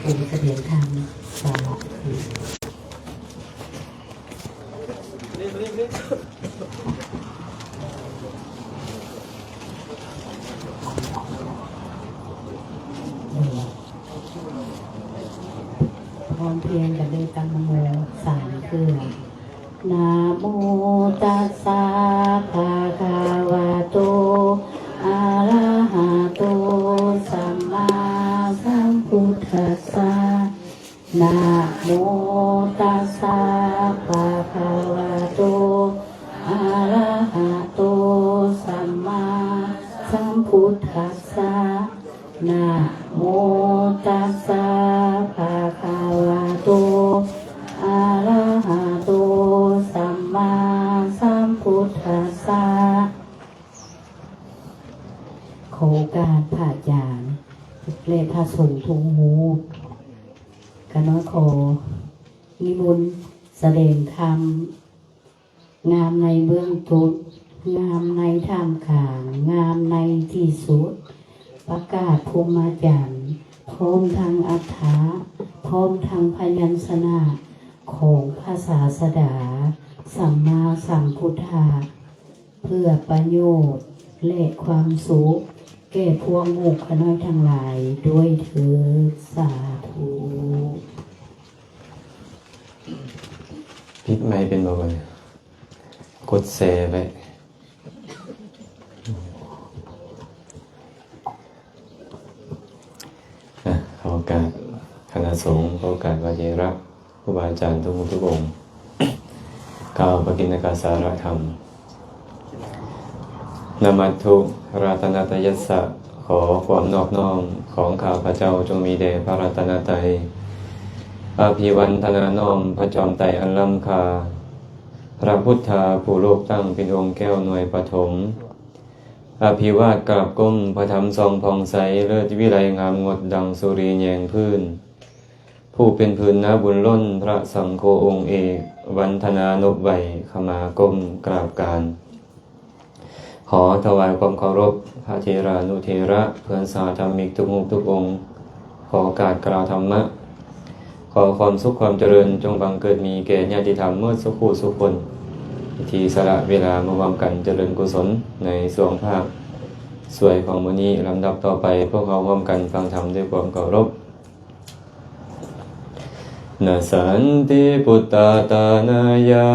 ปู่เสถียรธรรมสาธุพร้อมเพรียงกันเลยตั้งนะโม3 เครื่องนะโมตัสสะภะคะวะโตอะระหะโตสัมมาสัมพุทธัสสะนะโมตัสสะภะคะวะโตอะระหะโตสัมมาสัมพุทธัสสะนะโมตัสสะภะคะวะโตอะระหะโตสัมมาสัมพุทธัสสะโคการผ่าจางเลขพระสงฆ์ทุงหูกน้อยโคนิมนต์แสดงธรรมงามในเบื้องต้นงามในท่ามกลางงามในที่สุดประกาศภูมิจันทร์พร้อมทางอัฏฐะพร้อมทางพยัญชนะของภาษาสดาสัมมาสัมพุทธะเพื่อประโยชน์และความสุขแก่พวกหมู่ขน้อยทั้งหลายด้วยเถิดสาธุปิดไมค์เป็นบ่อยกดแชร์ไว้ขอโอกาสคณะสงฆ์ขอโอกาสวาเยระครูบาอาจารย์ทุกทุกองค์กล่าวปกิณกสารธรรมนามัตถุรัตนตยัสสะขอความนอบน้อมของข้าพระเจ้าจงมีแด่พระรัตนตรัยอภิวันทนาน้อมพระจอมไตรอันล้ำค่าพระพุทธาผู้โลกตั้งเป็นองค์แก้วหน่วยปฐมอภิวาทกราบก้มพระธรรมทรงผ่องใสเลิศวิไลงามงดดังสุรีแยงพื้นผู้เป็นพื้นนาบุญล้นพระสังโฆองค์เอกวันธนานบไหวขมาก้มกราบการขอถวายความเคารพพระเถรานุเถระเพื่อนสาธรรมิกทุกมุกทุกองค์ขอโอกาสกล่าวธรรมะขอความสุขความเจริญจงบังเกิดมีแก่ญาติธรรมเมื่อสุขุสุขคนที่สละเวลามารวมกันเจริญกุศลในส่วนภาคสวยของมื้อนี้ลำดับต่อไปพวกเราร่วมกันฟังธรรมด้วยความเคารพนะสันติพุตตาตานายา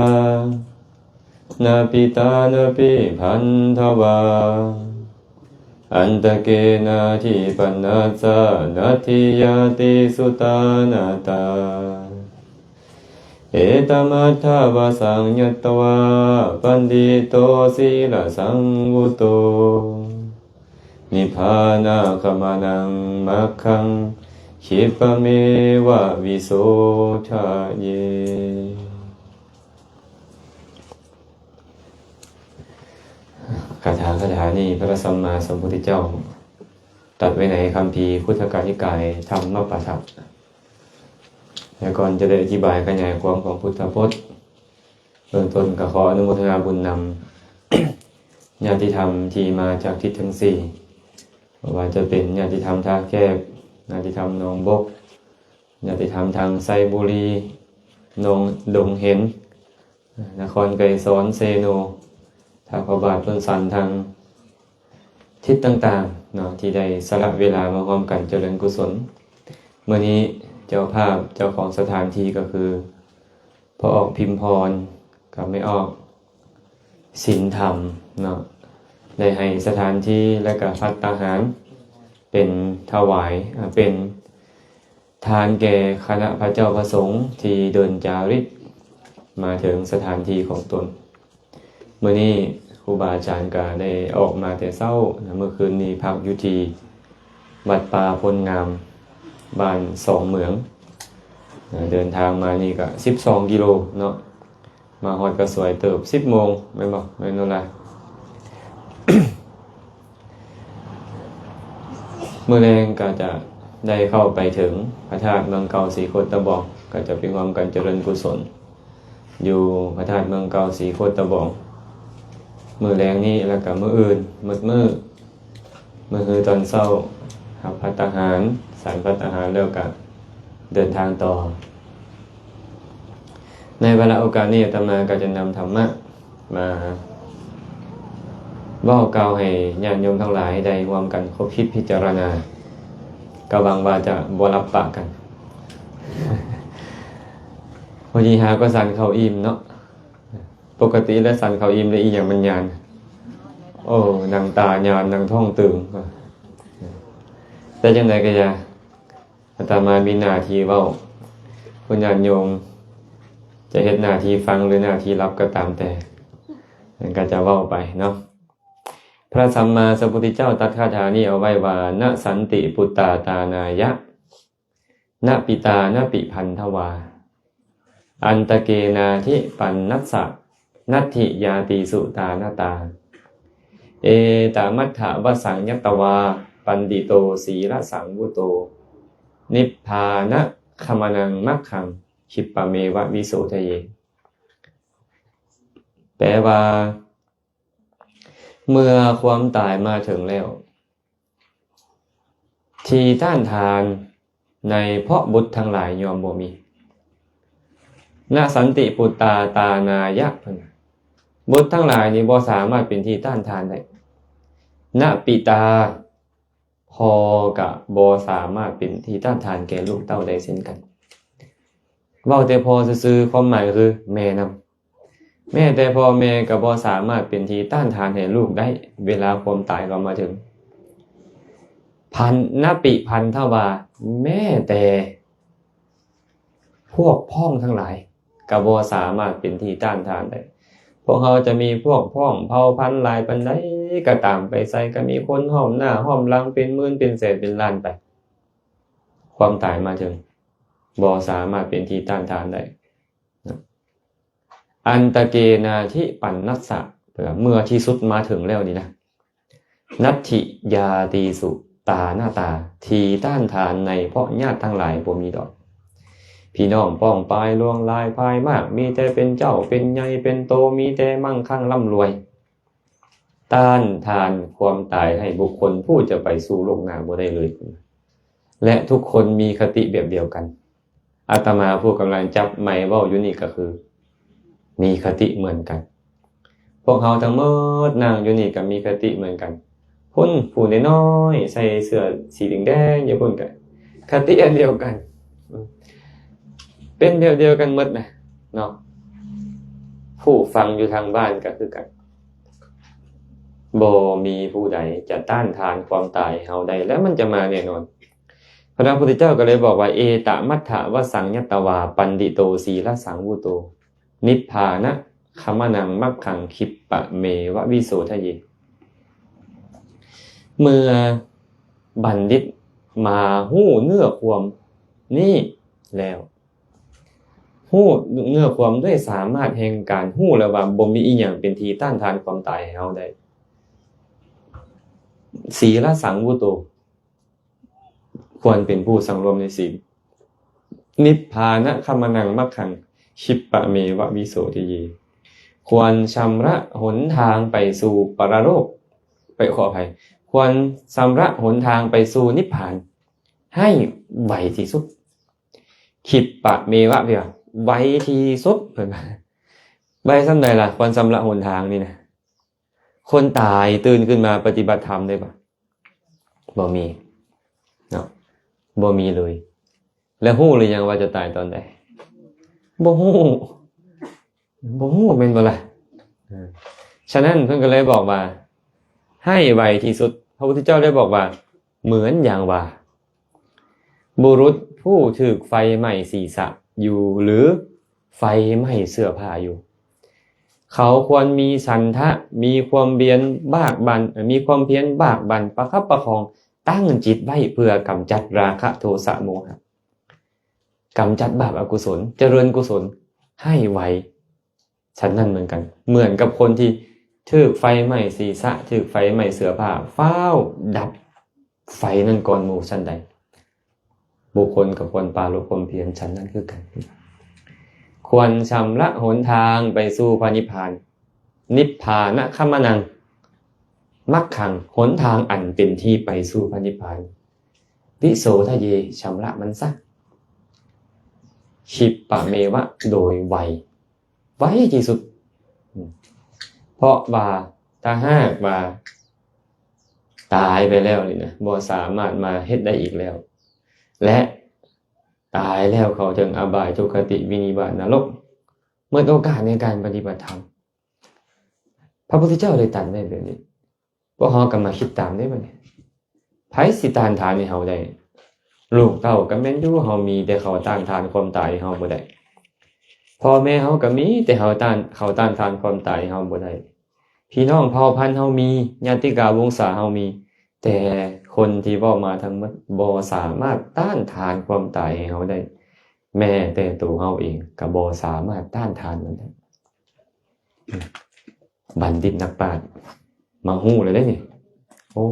นาปิตานาปิพันธวาอันตะเกนาทิปันนาสานาทิยาติสุตานาตาเอตมัทธาวาสังยัตตวาปันดิโตศีลสังวุโตนิพพานาคมานังมัคคังขิปะเมวะวิโสทะเยคาถานี้พระสัมมาสัมพุทธเจ้าตรัสไว้ในคัมภีร์คุตตกนิกายธรรมปทัปฎ์และก่อนจะได้อธิบายขยายความของพุทธพจน์เบื้องต้นก็ขออนุโมทนาบุญนำญาติธรรมที่มาจากทิศทั้งสี่ว่าจะเป็นญาติธรรมท่าแคบญาติธรรมหนองบกญาติธรรมทางไซบุรีหนองดงเห็นนครไกรสอนเซโนทางพระบาทต้นสันทางทิศต่างๆเนาะที่ได้สละเวลามาพร้อมกันเจริญกุศลเมื่อนี้เจ้าภาพเจ้าของสถานที่ก็คือพ่อออกพิมพรกับไม่ออกศีลธรรมเนาะได้ให้สถานที่และก็ภัตตาหารเป็นถวายเป็นทานแก่คณะพระเจ้าพระสงฆ์ที่เดินจาริกมาถึงสถานที่ของตนเมื่อนี้ครูบาอาจารย์ก็ได้ออกมาแต่เช้าเมื่อคืนนี้พักอยู่ที่วัดป่าพลงามบ้านสองเหมืองเดินทางมานี่ก็12 กิโลเนาะมาฮอดก็สวยเติบ10 โมงแม่นบ่แม่นนั่นล่ะ มื้อแลงก็จะได้เข้าไปถึงพระธาตุเมืองเก่าศรีโคตะบองก็จะเป็นความกันเจริญกุศลอยู่พระธาตุเมืองเก่าศรีโคตะบองมื้อแลงนี้แล้วก็มื้ออื่นมื้อคือตอนเช้ารับภัตตาหารสารภัตตาหารแล้วก็ เดินทางต่อในเวลาโอกาสนี้อาตมาก็จะนำธรรมะมาบอกกล่าวให้ญาติโยมทั้งหลายได้ร่วมกันคบคิดพิจารณาก็หวังว่าจะบ่รับปากกัน พอดีหาก็สั่นเขาอิ่มเนาะปกติแล้วสั่นเขาอิ่มเลยอีอย่างมันยานโอ้นางตายานนางท้องตึงแต่จังไดก็จะอาตมามีหน้าที่เว้าคุณญาติโยมจะเฮ็ดหน้าที่ฟังหรือหน้าที่รับก็ตามแต่มันก็จะเว้าไปเนาะพระสัมมาสัมพุทธเจ้าตรัสคาถานี้เอาไว้ว่านะสันติปุตตาตานายะนะปิตานะปิพันธวาอันตะเกนาทิปันนัสสะนัตถิยาติสุตานาตาเอตมัฏฐวสังยตวาปันดิโตสีละสังวุโตนิพพานะขมนังมัคคังขิปปะเมวะวิโสทะเยแปลว่าเมื่อความตายมาถึงแล้วที่ต้านทานในเพราะบุตรทั้งหลายยอมบ่มีนะสันติปุตตาตานายะบุตรทั้งหลายนี้บ่สามารถเป็นที่ต้านทานได้นะปิตาพอกับบ่สามารถเป็นที่ต้านทานแก่ลูกเต้าได้เช่นกันเว้าแต่พอซื่อๆความหมายคือแม่นำแม่แต่พ่อแม่ก็บ่สามารถเป็นที่ต้านทานให้ลูกได้เวลาความตายเรามาถึงพันนปิพันธวาแม่แต่พวกพ้องทั้งหลายก็บ่สามารถเป็นที่ต้านทานได้พวกเขาจะมีพวกพ้องเผ่าพันธุ์หลายปานใดก็ตามไปใส่ก็มีคนห้อมหน้าห้อมหลังเป็นหมื่นเป็นแสนเป็นล้านไปความตายมาถึงบ่สามารถเป็นที่ต้านทานได้อันตะเกนาทิปันนัสสะเมื่อที่สุดมาถึงแล้วนี่นะนัตถิยาตีสุตาหน้าตาทีต้านทานในเพราะญาติทั้งหลายบ่มีดอกพี่น้องป้องปายล่วงลายภายมากมีแต่เป็นเจ้าเป็นใหญ่เป็นโตมีแต่มั่งคั่งร่ำรวยต้านทานความตายให้บุคคลผู้จะไปสู่โลกหน้าบ่ได้เลยและทุกคนมีคติแบบเดียวกันอาตมาผู้กำลังจับไมค์เว้าอยู่นี่ก็คือมีคติเหมือนกันพวกเขาทั้งหมดนั่งอยู่นี่ก็มีคติเหมือนกันพุ่นผู้น้อยๆใส่เสื้อสีแดงๆอยู่พุ่นกันคติอันเดียวกันเป็นแบบเดียวกันหมดนะเนาะผู้ฟังอยู่ทางบ้านก็คือกันบ่มีผู้ใดจะต้านทานความตายเฮาได้แล้วมันจะมาแน่นอนพระพุทธเจ้าก็เลยบอกว่าเอตมัฏฐวสังยตวาปันดิโตสีละสังวุโตนิพพานะขมนังมัคคังขิปปะเมวะวิโสทะเยเมื่อบัณฑิตมาหู้เนื้อความนี่แล้วหู้เนื้อความด้วยสามารถแห่งการหู้แล้วว่าบ่มีอีหยังเป็นที่ต้านทานความตายให้เฮาได้ศีลสังวุโตควรเป็นผู้สังรวมในศีลนิพพานะขมนังมัคคังขิปปะเมวะวิโสทะเยควรชำระหนทางไปสู่ปรโลกไปขออภัยควรชำระหนทางไปสู่นิพพานให้ไวที่สุดขิปปะเมวะเพียไวที่สุดเพิ่นว่าไวส่ำใดล่ะควรชำระหนทางนี่นะคนตายตื่นขึ้นมาปฏิบัติธรรมได้ปะบ่มีเนาะบ่มีเลยแล้วฮู้หรือยังว่าจะตายตอนใดบ่ฮู้แม่นบ่ล่ะฉะนั้นเพิ่นก็เลยบอกว่าให้ไวที่สุดพระพุทธเจ้าได้บอกว่าเหมือนอย่างว่าบุรุษผู้ถูกไฟไหม้ศีรษะอยู่หรือไฟไหม้เสื้อผ้าอยู่เขาควรมีฉันทะมีความเพียรบากบั่นประคับประคองตั้งจิตไว้เพื่อกำจัดราคะโทสะโมหะกำจัดบาปอกุศลเจริญกุศลให้ไวฉันนั่นเหมือนกันเหมือนกับคนที่ถูกไฟไหม้ศีรษะถูกไฟไหม้เสื้อผ้าฟ้าวดับไฟนั่นก่อนหมู่ฉันใดบุคคลกับควรปาลบความเพียรฉันนั่นคือกันควรชำระหนทางไปสู่พระนิพพานนิพพานะขมนังมัคคังหนทางอันเป็นที่ไปสู่พระนิพพานวิโสทะเยชำระมันซะ ฉิปปะเมวะโดยไวที่สุดเพราะว่าถ้าหากว่าตายไปแล้วนี่นะบ่สามารถมาเฮ็ดได้อีกแล้วและตายแล้วเขาถึงอบายทุกขติวินิบาตนรกเมื่อโอกาสในการปฏิบัติธรรมพระพุทธเจ้าเลยตรัสไว้แบบนี้พวกเฮาก็มาคิดตามได้บ่เนี่ยไผสิต้านทานให้เฮาได้ลูกเต้าก็แม่นอยู่เฮามีแต่เขาต้านทานความตายให้เฮาบ่ได้พ่อแม่เฮาก็มีแต่เขาต้านทานความตายให้เฮาบ่ได้พี่น้องเผ่าพันธุ์เฮามีญาติกาวงศาเฮามีแต่คนที่เว้ามาทั้งหมดบ่สามารถต้านทานความตายให้เฮาได้แม้แต่ตัวเฮาเองก็บ่สามารถต้านทานมันได้บัณฑิตนักปราชญ์มาฮู้เลยได้นี่โอ้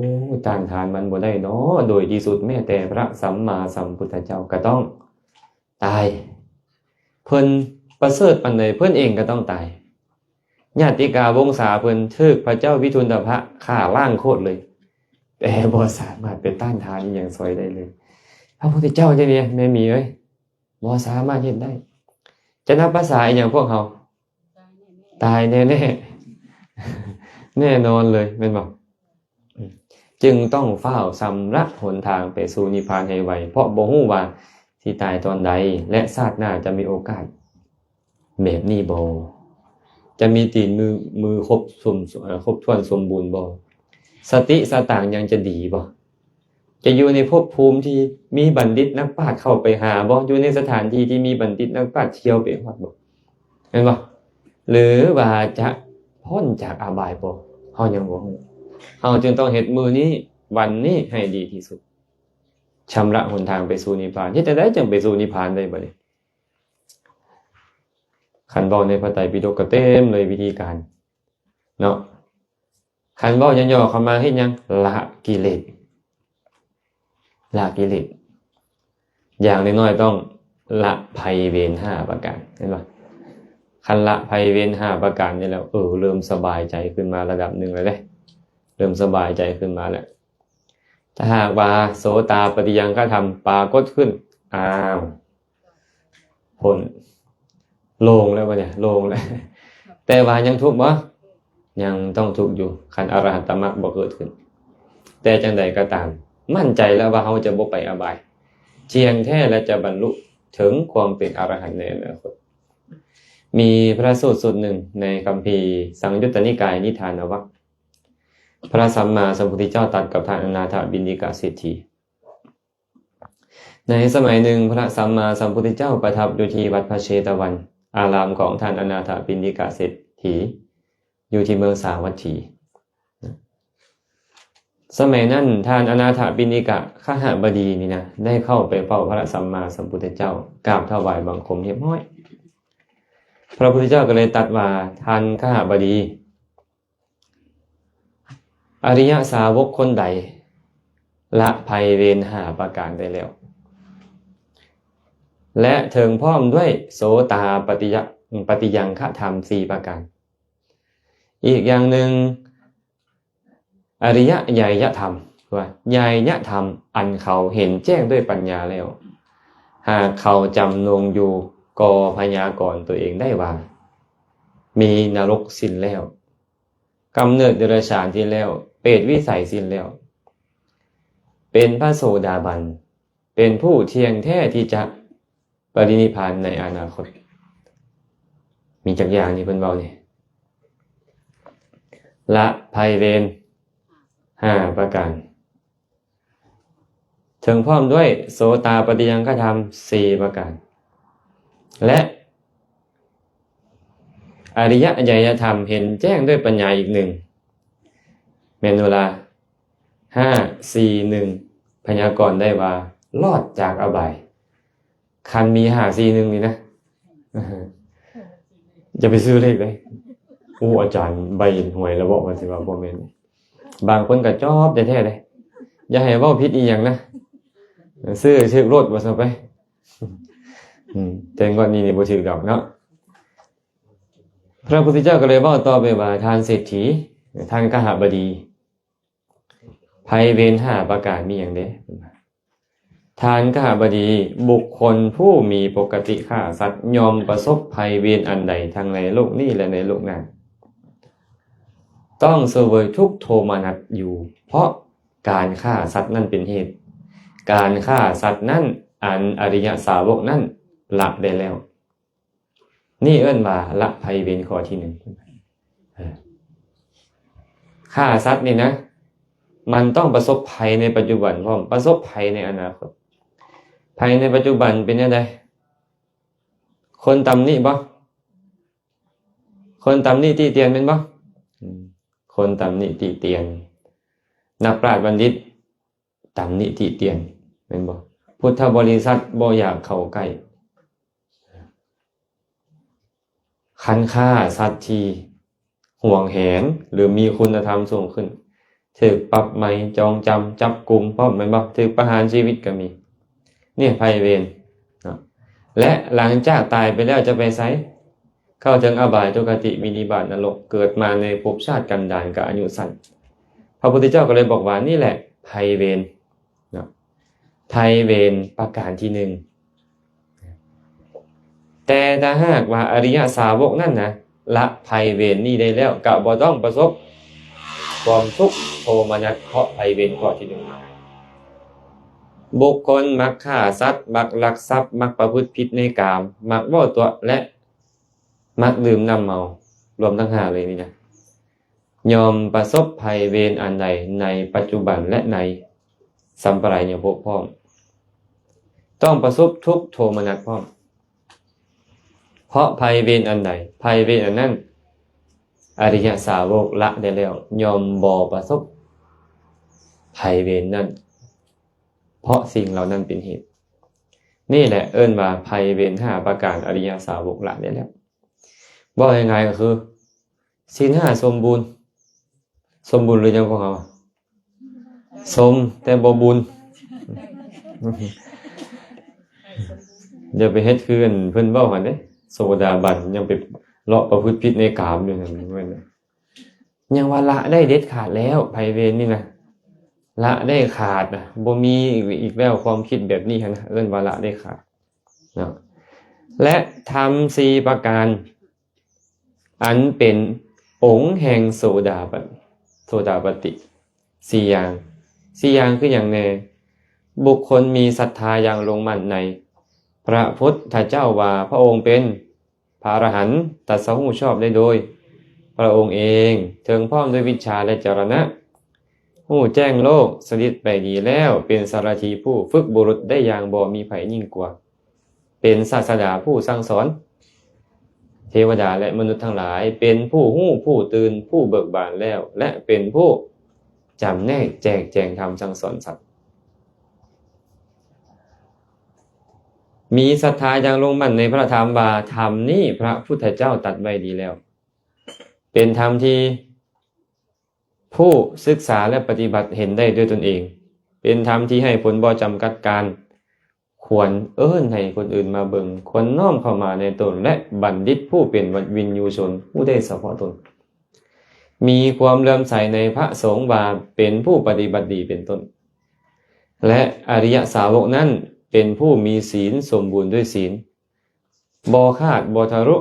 ต้านทานมันบ่ได้เนาะโดยที่สุดแม้แต่พระสัมมาสัมพุทธเจ้าก็ต้องตายเพิ่นประเสริฐปานใดเพิ่นเองก็ต้องตายญาติกาวงศาเพิ่นถูกพระเจ้าวิทุณฑะฆ่าล้างโคตรเลยแต่บ่สามารถไปต้านทานอีหยังซอยได้เลยพระพุทธเจ้าจังนี้แม่มีเอ้ยบ่สามารถเฮ็ดได้จะนับภาษาอีหยังพวกเฮาตายแน่ๆแน่นอนเลยแม่นบ่จึงต้องเฝ้าสำระหนทางไปสู่นิพพานให้ไวเพราะบ่ฮู้ว่าสิตายตอนใดและชาติหน้าจะมีโอกาสแบบนี้บ่จะมีตีนมือครบถ้วนสมบูรณ์บ่สติสตางค์ยังจะดีบ่จะอยู่ในภพภูมิที่มีบัณฑิตนักปราชญ์เข้าไปหาบ่อยู่ในสถานที่ที่มีบัณฑิตนักปราชญ์เที่ยวไปฮอดบ่แม่นบ่หรือว่าจะพ้นจากอบายบ่เฮายังบ่ฮู้เฮาจึงต้องเฮ็ดมื้อนี้วันนี้ให้ดีที่สุดชำระหนทางไปสู่นิพพานเฮ็ดจังได๋จึงไปสู่นิพพานได้บัดนี้คันเว้าในพระไตรปิฎกก็เต็มเลยวิธีการเนาะคันเว้าย่อๆเข้ามาเฮ็ดหยังละกิเลสอย่างน้อยๆต้องละภัยเวร5ประการเห็นบ่คันละภัยเวร5ประการนี่แล้วเริ่มสบายใจขึ้นมาระดับหนึ่งแล้วเด้เริ่มสบายใจขึ้นมาแล้วถ้าหากว่าโสตาปฏิยังฆธรรมปรากฏขึ้นอ้าวพ้นโล่งแล้วบ่เนี่ยโล่งแล้วแต่ว่ายังทุกข์บ่ยังต้องทุกข์อยู่คันอรหัตตมรรคบ่เกิดขึ้นแต่จังใดก็ตามมั่นใจแล้วว่าเฮาจะบ่ไปอบายเจียงแท้และจะบรรลุถึงความเป็นอรหันต์ในอนาคตมีพระสูตรสูตรหนึ่งในคัมภีร์สังยุตตนิกายนิทานวรรคพระสัมมาสัมพุทธเจ้าตรัสกับท่านอนาถบิณฑิกเศรษฐีในสมัยหนึ่งพระสัมมาสัมพุทธเจ้าประทับอยู่ที่วัดพระเชตวันอารามของท่านอนาถบิณฑิกเศรษฐีอยู่ที่เมืองสาวัตถีสมัยนั้นท่านอนาถบิณฑิกขหบดีนี่นะได้เข้าไปเฝ้าพระสัมมาสัมพุทธเจ้ากราบถวายบังคมเรียบร้อยพระพุทธเจ้าก็เลยตรัสว่าท่านขหบดีอริยสาวกคนใดละภัยเวร5ประการได้แล้วและถึงพร้อมด้วยโสตาปฏิยังฆธรรม4ประการอีกอย่างหนึ่งอริยญาณธรรมว่าญาณธรรมอันเขาเห็นแจ้งด้วยปัญญาแล้วหากเขาจำนงอยู่ก็พยากรณ์ตัวเองได้ว่ามีนรกสิ้นแล้วกำเนิดเดรัจฉานสิ้นแล้วเปรตวิสัยสิ้นแล้วเป็นพระโสดาบันเป็นผู้เที่ยงแท้ที่จะปรินิพพานในอนาคตมีจักอย่างนี้เพิ่นเว้านี่ละภัยเวร5ประการถึงพร้อมด้วยโสตาปฏิยังฆธรรม4ประการและอริยญาณธรรมเห็นแจ้งด้วยปัญญาอีก1แม่นเวลา5 4 1พยากรณ์ได้ว่ารอดจากอบายคันมี5 4 1นี่นะอย่าไปซื้อเลขเลยอาจารย์ใบหวยแล้วบอกว่าสิว่าบ่แม่นบางคนก็ชอบแท้ๆเลยอย่าให้เว้าผิดอีหยังนะซื้อรถว่าซะไปแต่งวดนี้นี่บ่ถูกดอกเนาะพระพุทธเจ้าก็เลยเว้าต่อไปว่าท่านเศรษฐีท่านกหบดีภัยเวร5ประการมีหยังเด้ ทานข้าบดีบุคคลผู้มีปกติฆ่าสัตว์ยอมประสบภัยเวรอันใดทั้งในโลกนี้และในโลกหน้าต้องเสวยทุกข์โทมนัสอยู่เพราะการฆ่าสัตว์นั่นเป็นเหตุการฆ่าสัตว์นั่นอันอริยสาวกนั่นละได้แล้วนี่เอิ้นว่าละภัยเวรข้อที่หนึ่งฆ่าสัตว์นี่นะมันต้องประสบภัยในปัจจุบันพร้อมประสบภัยในอนาคตภัยในปัจจุบันเป็นยังไงคนตำหนิบ่คนตำหนิตีเตียนเป็นบ่คนตำหนิตีเตียนนักปราชญ์บัณฑิตตำหนิตีเตียนเป็นบ่พุทธบริษัทบ่อยากเข้าใกล้คันฆ่าสัตว์ที่ห่วงแหนหรือมีคุณธรรมสูงขึ้นถูกปรับใหม่จองจำจับกุมป้อมแม่นบ่ถูกประหารชีวิตก็มีเนี่ยภัยเวรและหลังจากตายไปแล้วจะไปไสเข้าถึงอบายทุกขติวินิบาตนรกเกิดมาในภพชาติกันดารกับอายุสั้นพระพุทธเจ้าก็เลยบอกว่านี่แหละภัยเวรภัยเวรประการที่หนึ่งแต่ถ้าหากว่าอริยสาวกนั่นนะละภัยเวรนี้ได้แล้วก็บ่ต้องประสบความทุกข์โทมนัสเพราะภัยเวรข้อที่หนึ่งบุคคลมักฆ่าสัตว์มักลักทรัพย์มักประพฤติผิดในกามมักเว้าตัวและมักดื่มน้ำเมารวมทั้งห้าเลยนี่นะยอมประสบภัยเวรอันใดในปัจจุบันและในสัมปรายภพพร้อมต้องประสบทุกข์โทมนัสพร้อมเพราะภัยเวรอันใดภัยเวรอันนั้นอริยสาวกละได้แล้วยอมบ่ประสบภัยเวรนั้นเพราะสิ่งเหล่านั้นเป็นเหตุนี่แหละเอิ้นว่าภัยเวร5ประการอริยสาวกละได้แล้วบอกยังไงก็คือศีล5สมบูรณ์หรือยังพวกเราสมแต่บ่บุญอย่าไปเฮ็ดคือเพิ่นเว้าหั่นเด้โสดาบันยังไปเลาะประพฤติผิดในกามอยู่นั่นยังว่าละได้เด็ดขาดแล้วภัยเวรนี่นะละได้ขาดนะบ่มีอีกแล้วความคิดแบบนี้นะเอิ้นว่าละได้ขาดนะและทำ4ประการอันเป็นองค์แห่งโสดาปฏิ4อย่างคืออย่างแน่บุคคลมีศรัทธาอย่างลงมั่นในพระพุทธเจ้าว่าพระองค์เป็นพระอรหันต์ตรัสรู้ชอบได้โดยพระองค์เองถึงพร้อมด้วยวิชชาและจรณะผู้แจ้งโลกสลิดไปดีแล้วเป็นสารถีผู้ฝึกบุรุษได้อย่างบ่มีไผยิ่งกว่าเป็นศาสดาผู้สั่งสอนเทวดาและมนุษย์ทั้งหลายเป็นผู้หู้ผู้ตื่นผู้เบิกบานแล้วและเป็นผู้จำแนกแจกแจงธรรมสั่งสอนสัตว์มีศรัทธาอย่างลงมั่นในพระธรรมว่าธรรมนี้พระพุทธเจ้าตรัสไว้ดีแล้วเป็นธรรมที่ผู้ศึกษาและปฏิบัติเห็นได้ด้วยตนเองเป็นธรรมที่ให้ผลบ่จำกัดการควรเอิ้นให้คนอื่นมาเบิ่งควรน้อมเข้ามาในตนและบัณฑิตผู้เป็นวินยูชนผู้ได้เฉพาะตนมีความเลื่อมใสในพระสงฆ์ว่าเป็นผู้ปฏิบัติดีเป็นต้นและอริยสาวกนั้นเป็นผู้มีศีลสมบูรณ์ด้วยศีลบ่ขาดบ่ทะลุ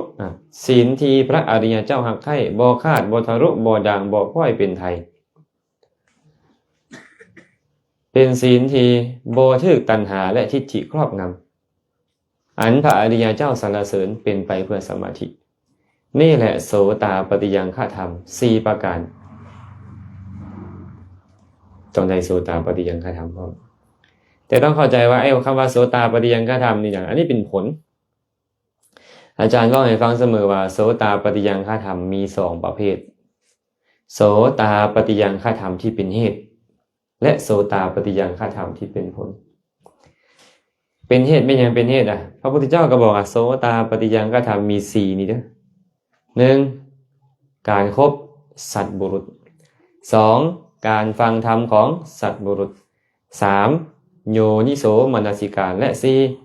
ศีลที่พระอริยเจ้าหักไถ่บ่ขาดบ่ทะลุบ่ด่างบ่พ้อยเป็นไทยเป็นศีลที่บ่ถูกตัณหาและทิฏฐิครอบงำอันพระอริยเจ้าสรรเสริญเป็นไปเพื่อสมาธินี่แหละโสตาปัฏฐิยังฆธรรม4ประการต้องได้โสตาปัฏฐิยังฆธรรมพร้อมแต่ต้องเข้าใจว่าไอ้คำว่าโสตาปัฏฐิยังฆธรรมนี่อย่างอันนี้เป็นผลอาจารย์ก็ให้ฟังเสมอว่าโสตาปัฏฐิยังฆธรรมมี2ประเภทโสตาปัฏฐิยังฆธรรมที่เป็นเหตุและโสตาปัฏฐิยังฆธรรมที่เป็นผลเป็นเหตุไม่ยังเป็นเหตุพระพุทธเจ้าก็บอกว่าโสตาปัฏฐิยังฆธรรมมี4นี่เด้อ1การคบสัตบุรุษ2การฟังธรรมของสัตบุรุษ3โยนิโสมนสิการและ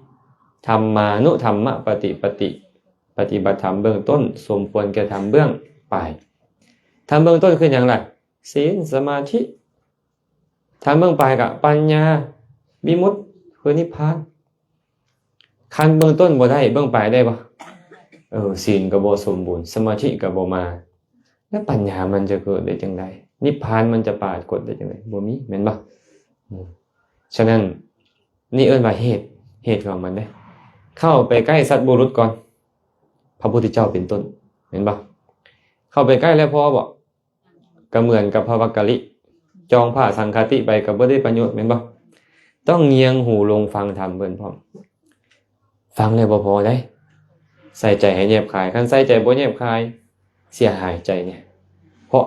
4ธรรมานุธรรมปฏิบัติธรรมเบื้องต้นสมควรแก่ธรรมเบื้องปลายธรรมเบื้องต้นคืออย่างไรศีลสมาธิธรรมเบื้องปลายกับปัญญาวิมุตติค คือนิพพานคันเบื้องต้นบ่ได้เบื้องปลายได้บ่ศีลก็บ่สมบูรณ์สมาธิก็บ่มาแล้วปัญญามันจะเกิดได้จังไดนิพพานมันจะปรากฏได้จังไดบ่มีแม่นบ่ฉะนั้นนี่เอิ้นว่าเหตุของมันเด้เข้าไปใกล้สัตว์บุรุษก่อนพระพุทธเจ้าเป็นต้นเห็นบ่เข้าไปใกล้แล้วพอบ่ก็เหมือนกับพระวักกะลิจองผ้าสังฆาติไปก็บ่ได้ประโยชน์แม่นบ่ต้องเงียงหูลงฟังธรรมเพิ่นพร้อมฟังแล้วบ่พอได้ใส่ใจให้แยบคายคันใส่ใจบ่แยบคายเสียหายใจเนี่ยเพราะ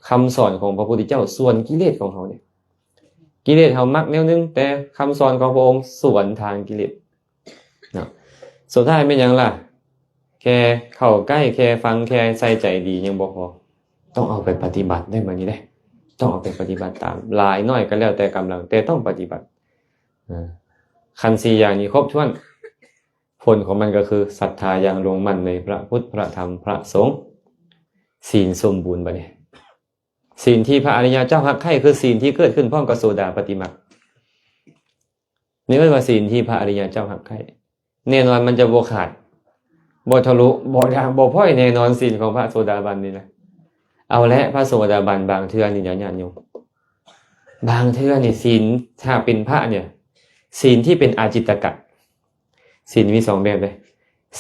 คำสอนของพระพุทธเจ้าส่วนกิเลสของเขาเนี่ยกิเลสเฮามักแนวนึงแต่คำสอนของพระองค์สวนทางกิเลสเนาะสุดท้ายเป็นหยังล่ะแค่เข้าใกล้แค่ฟังแค่ใส่ใจดียังบ่พอต้องเอาไปปฏิบัติได้มื้อนี้เด้ต้องเอาไปปฏิบัติตามหลายน้อยก็แล้วแต่กำลังแต่ต้องปฏิบัติคัน4อย่างนี้ครบถ้วนผลของมันก็คือศรัทธาอย่างลงมั่นในพระพุทธพระธรรมพระสงฆ์ศีลสมบูรณ์บัดนี้ศีลที่พระอริยเจ้าฮักใคร่คือศีลที่เกิดขึ้นพร้อมกับโสดาปฏิมรรคนี่เรียกว่าศีลที่พระอริยเจ้าฮักใคร่แน่นอนมันจะบ่ขาดบ่ทะลุบ่ด่างบ่พ้อยแน่นอนศีลของพระโสดาบันนี่นะเอาละพระโสดาบันบางเทื่อนี่ญาติโยมบางเทื่อนี่ศีลถ้าเป็นพระเนี่ยศีลที่เป็นอาจิตตกะศีลมี2แบบเลย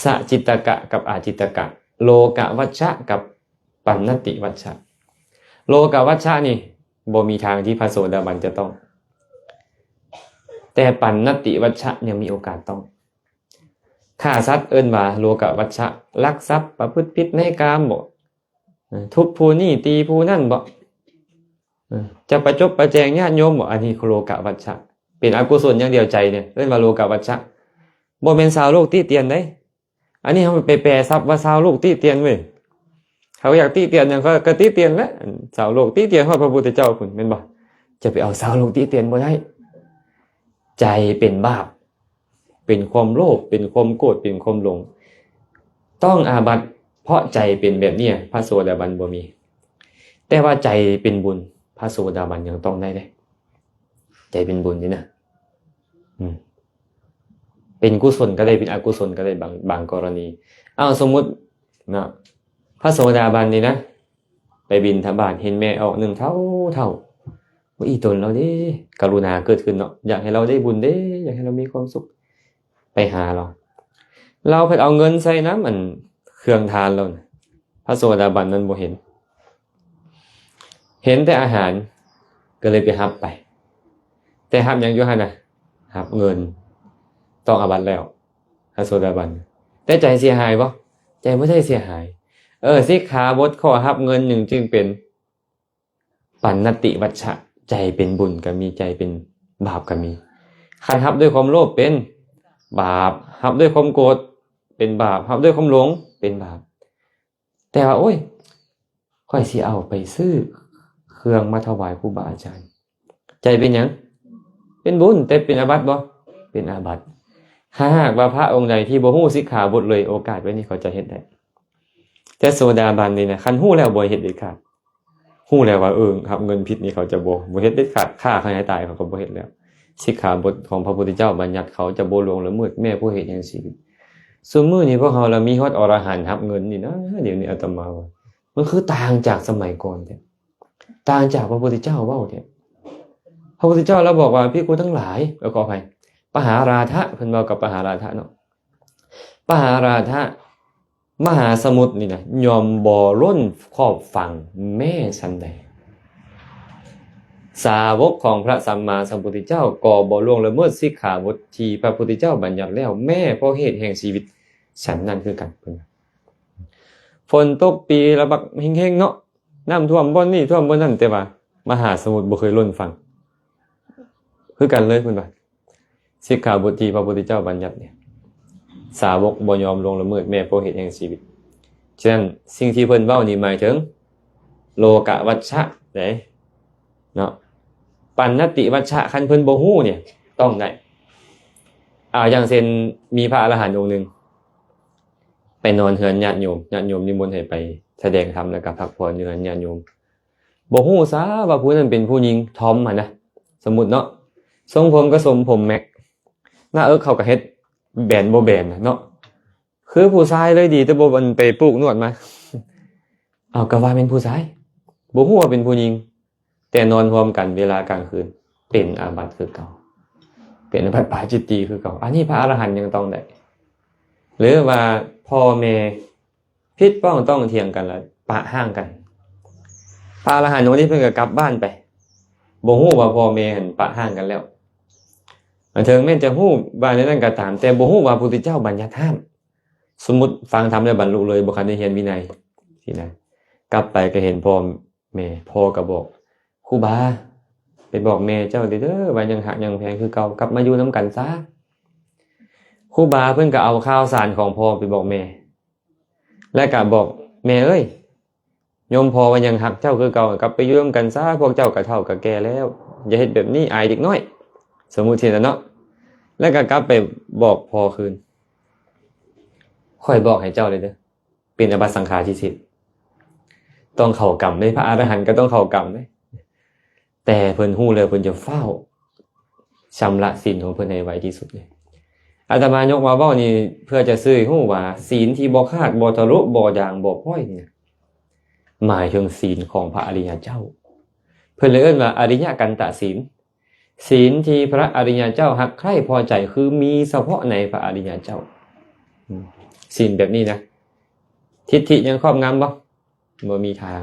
สจิตตกะกับอาจิตตกะโลกวัชชะกับปัณณติวัชชะโลกวัชชะนี่บ่มีทางที่พระโสดาบันจะต้องแต่ปัณณติวัชชะยังมีโอกาสต้องฆ่าสัตว์เอิ้นว่าโลกวัชชะลักทรัพย์ประพฤติผิดในกามบ่ทุบผู้นี่ตีผู้นั่นบ่จะประจบประแจงญาติโยมบ่อันนี้คือโลกวัชชะเป็นอกุศลอย่างเดียวใจเนี่ยเอิ้นว่าโลกวัชชะบ่แม่นชาวโลกติเตียนเด้อันนี้เฮาไปแปลศัพท์ว่าชาวโลกติเตียนเว้ยเขาอยากติเตียนหยังก็ติเตียนแหละชาวโลกติเตียนฮอดพระพุทธเจ้าพุ่นแม่นบ่จะไปเอาชาวโลกติเตียนบ่ได้ใจเป็นบาปเป็นความโลภเป็นความโกรธเป็นความหลงต้องอาบัติเพราะใจเป็นแบบนี้พระโสดาบันบ่มีแต่ว่าใจเป็นบุญพระโสดาบันยังต้องได้เด้ใจเป็นบุญนี่นะเป็นกุศลก็ได้เป็นอกุศลก็ได้บางกรณีสมมุตินะพระโสดาบันนี่นะไปบิณฑบาตเห็นแม่ออก1เท่าว่าอีตนเราเด้กรุณาเกิดขึ้นเนาะอยากให้เราได้บุญเด้อยากให้เรามีความสุขไปหาเราไปเอาเงินใส่น้ำมันเครื่องทานเรานะพระโสดาบันนั้นบ่เห็นแต่อาหารก็เลยไปหับไปแต่หับยังอยู่หั่นน่ะหับเงินต้องอาบัติแล้วพระโสดาบันแต่ใจเสียหายบ่ใจบ่ได้เสียหายสิกขาบทข้อหับเงิน1จึงเป็นปัณณติวัชชะใจเป็นบุญก็มีใจเป็นบาปก็มีคันหับด้วยความโลภเป็นบาปหับด้วยความโกรธเป็นบาปหับด้วยความหลงเป็นบาปแต่ว่าโอ้ยค่อยสิเอาไปซื้อเครื่องมาถวายครูบาอาจารย์ใจเป็นหยังเป็นบุญแต่เป็นอาบัติบ่เป็นอาบัติหากว่าพระองค์ใดที่บ่ฮู้สิกขาบทเลยโอกาสไว้นี่เขาจะเฮ็ดได้แต่โสดาบันนี่นะคันฮู้แล้วบ่เฮ็ดเด็ดขาดฮู้แล้วว่าครับเงินผิดนี่เขาจะบ่เฮ็ดเด็ดขาดฆ่าเขาให้ตายเขาก็บ่เฮ็ดแล้วสิกขาบทของพระพุทธเจ้าบัญญัติเขาจะบ่ล่วงละเมิดแม้ผู้เฮ็ดแห่งชีวิตซุมื้อนี้พวกเฮาละมีฮอดอรหันต์รับเงินนี่นะเดี๋ยวนี้อาตมาว่ามันคือต่างจากสมัยก่อนแท้ต่างจากพระพุทธเจ้าเว้าแท้พระพุทธเจ้าเราบอกว่าภิกษุทั้งหลายขออภัยปหาราทะเพิ่นเว้ากับปหาราทะเนาะปหาราทะมหาสมุทรนี่นะยอมบ่ล้นครอบฝั่งแม่ฉันใดสาวกของพระสัมมาสัมพุทธเจ้าก็บ่ล่วงละเมิดสิกขาบทที่พระพุทธเจ้าบัญญัติแล้วแม้เพราะเหตุแห่งชีวิตฉันนั้นคือกันเพิ่นฝนตกปีละบักเฮงๆเนาะน้ำท่วมบ่อนนี่ท่วมบ่อนนั่นแต่ว่ามหาสมุทรบ่เคยล้นฝั่งคือกันเลยเพิ่นว่าสิกขาบทที่พระพุทธเจ้าบัญญัติเนี่ยสาวกบ่ยอมลงละเมิดแม้เพราะเหตุแห่งชีวิตฉะนั้นสิ่งที่เพิ่นเว้านี่หมายถึงโลกวัชชะเด้เนาะปัณณติวัชชะคันเพิ่นบ่ฮู้เนี่ยต้องได้อย่างเช่นมีพระอรหันต์องค์นึงไปนอนเฮือนญาติโยมนิมนต์ให้ไปแสดงธรรมแล้วก็พักผ่อนอยู่นั้นญาติโยมบ่ฮู้ซะว่าผู้นั้นเป็นผู้หญิงทอมนะสมมุติเนาะทรงผมก็ทรงผมแม็ก หน้าเขาก็เฮ็ดแบนบ่แบนเนาะคือผู้ชายเลยดีแต่บ่มันไปปลูกนวดมาเอาก็ว่าเป็นผู้ชายบ่ฮู้ว่าเป็นผู้หญิงแต่นอนรวมกันเวลากลางคืนเป็นอาบัติคือเก่าเป็นอาบัติปาจิตตีคือเก่าอันนี้พระอรหันต์ยังต้องได้หรือว่าพ่อแม่ผิดป้องต้องเถียงกันแล้วปะห่างกันพระอรหันต์องค์นี้เพิ่นก็กลับบ้านไปบ่ฮู้ว่าพ่อแม่หั่นปะห่างกันแล้วอันเถิงแม่นจะฮู้ว่าในนั้นก็ตามแต่บ่ฮู้ว่าพระพุทธเจ้าบัญญัติห้ามสมมุติฟังธรรมแล้วบรรลุเลยบ่คันได้เรียนวินัยสินะกลับไปก็เห็นพ่อแม่พ่อก็บอกครูบาไปบอกแม่เจ้าเด้อว่ายังหักยังแพงคือเก่ากลับมาอยู่นํกันซะครูบาเพิ่นก็เอาข่าวสารของพ่อไปบอกแม่และก็บอกแม่เอ้ยโยมพ่อว่ายังหักเจ้าคือเก่ากลับไปอยู่นํกันซะพวกเจ้าก็เฒ่าก็แก่แล้วอย่าเฮ็ดแบบนี้อายเด็กน้อยสมมุติทีนั้นเนาะแล้วก็กลับไปบอกพ่อคืนค่อยบอกให้เจ้าเลยเด้อเป็นอบัตสังฆาทิเศษต้องเข้ากรรมเด้พระอรหันต์ก็ต้องเข้ากรรมเด้แต่เพิ่นฮู้แล้วเพิ่นจะเฝ้าชำระศีลของเพิ่นให้ไวที่สุดเลยอาตมายกมาเว้านี่เพื่อจะซื้อให้ฮู้ว่าศีลที่บ่ขาดบ่ทะลุบ่ด่างบ่พร่อยเนี่ยหมายถึงศีลของพระอริยเจ้าเพิ่นเลยเอิ้นว่าอริยกันตศีลศีลที่พระอริยเจ้ารักใคร่พอใจคือมีเฉพาะในพระอริยเจ้าศีลแบบนี้นะทิฏฐิยังครอบงำบ่บ่มีทาง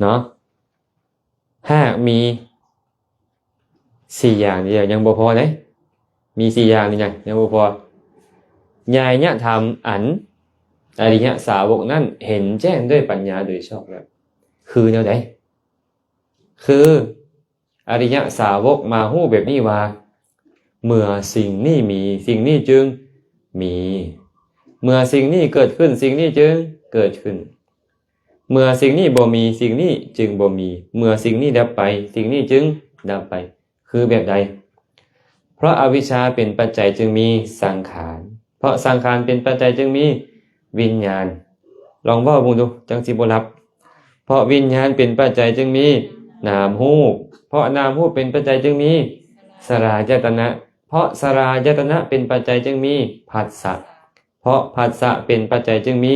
เนาะหากมี4อย่างนี่ยังบ่พอเด้มี4อย่างนี่ยังบ่พอญาณธรรมอันอริยสาวกนั้นเห็นแจ้งด้วยปัญญาโดยชอบแล้วคือแนวใดคืออริยสาวกมาฮู้แบบนี้ว่าเมื่อสิ่งนี้มีสิ่งนี้จึงมีเมื่อสิ่งนี้เกิดขึ้นสิ่งนี้จึงเกิดขึ้นเมื่อสิ่งนี้บ่มีสิ่งนี้จึงบ่มีเมื่อสิ่งนี้ดับไปสิ่งนี้จึงดับไปคือแบบใดเพราะอวิชชาเป็นปัจจัยจึงมีสังขารเพราะสังขารเป็นปัจจัยจึงมีวิญญาณลองเว้าเบิ่งดูจังสิบ่รับเพราะวิญญาณเป็นปัจจัยจึงมีนามรูปเพราะนามรูปเป็นปัจจัยจึงมีสลายตนะเพราะสลายตนะเป็นปัจจัยจึงมีผัสสะเพราะผัสสะเป็นปัจจัยจึงมี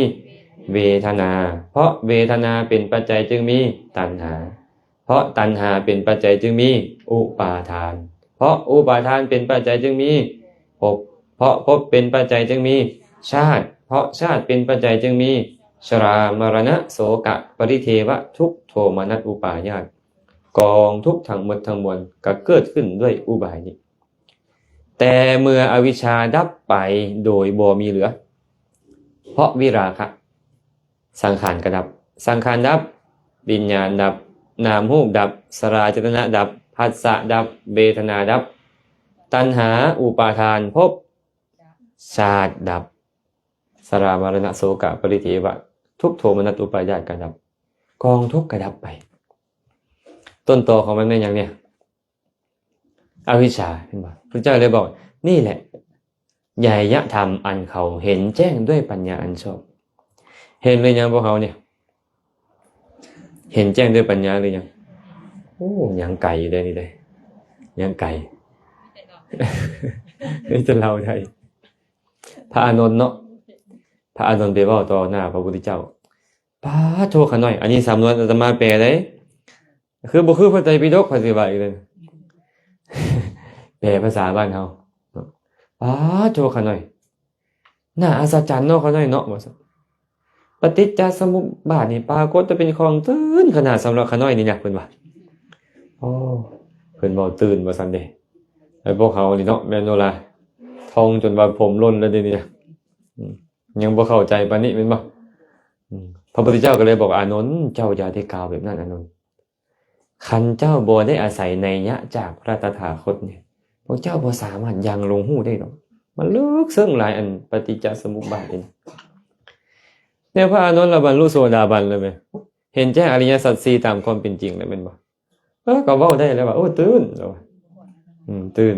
เวทนาเพราะเวทนาเป็นปัจจัยจึงมีตัณหาเพราะตัณหาเป็นปัจจัยจึงมีอุปาทานเพราะอุปาทานเป็นปัจจัยจึงมีภพเพราะภพเป็นปัจจัยจึงมีชาติเพราะชาติเป็นปัจจัยจึงมีชรามรณะโศกะปริเทวะทุกขโทมนัสอุปาญาตกองทุกข์ทั้งหมดทั้งมวลก็เกิดขึ้นด้วยอุบายนี้แต่เมื่ออวิชชาดับไปโดยบ่มีเหลือเพราะวิราคะสังขารก็ดับสังขารดับวิญญาณดับนามรูปดับสลายตนะดับผัสสะดับเวทนาดับตัณหาอุปาทานภพชาติดับสรามรณะโศกะปริเทวะทุกขโทมนัสอุปาญาตก็ดับกองทุกข์ก็ดับไปต้นตอของมันเป็นอย่างเนี้ยอวิชชาเห็นบ่พระเจ้าเลยบอกนี่แหละญาณธรรมอันเขาเห็นแจ้งด้วยปัญญาอันชอบเห็นหรือยังพวกเขาเนี่ยเห็นแจ้งด้วยปัญญาหรือยังโอ้ยังไกลอยู่เลยนี่เลยยังไกลนี่จะเล่าได้พระอานนท์เนาะพระอานนท์ไปเว้าต่อหน้าพระพุทธเจ้าป้าโทขะน้อยอันนี้สำนวนอาตมาแปลได้คือบ่คือพระไตรปิฎกพระสิว่าอีกเลยแปลภาษาบ้านเฮาป้าโทขะน้อยน่าอัศจรรย์เนาะขะน้อยเนาะว่าซั่นปฏิจจสมุปบาทนี่ปรากฏจะเป็นของตื่นขนาดสำหรับขะน้อยนี่นะเพิ่นว่าโอ้เพิ่นเว้าตื่นว่าซั่นเด้ไอ้พวกเขานี่เนาะแม่นโนล่ะท่องจนว่าผมล้นแล้วเดี๋ยวนี้นะยังบ่เข้าใจปานนี้แม่นบ่พระพุทธเจ้าก็เลยบอกอานนท์เจ้าอย่าได้กล่าวแบบนั้นอานนท์คันเจ้าบ่ได้อาศัยนัยยะจากพระตถาคตเนี่ยพวกเจ้าบ่สามารถยังลงหู้ได้หรอกมันลึกซึ้งหลายอันปฏิจจสมุปบาทนี่เนี่ยพระอานนท์ละบรรลุโสดาบันเลยมั้ยเห็นแจ้งอริยสัจสี่ตามความเป็นจริงแล้วแม่นบ่ก็เว้าได้แล้วว่าโอ้ตื่นตื่น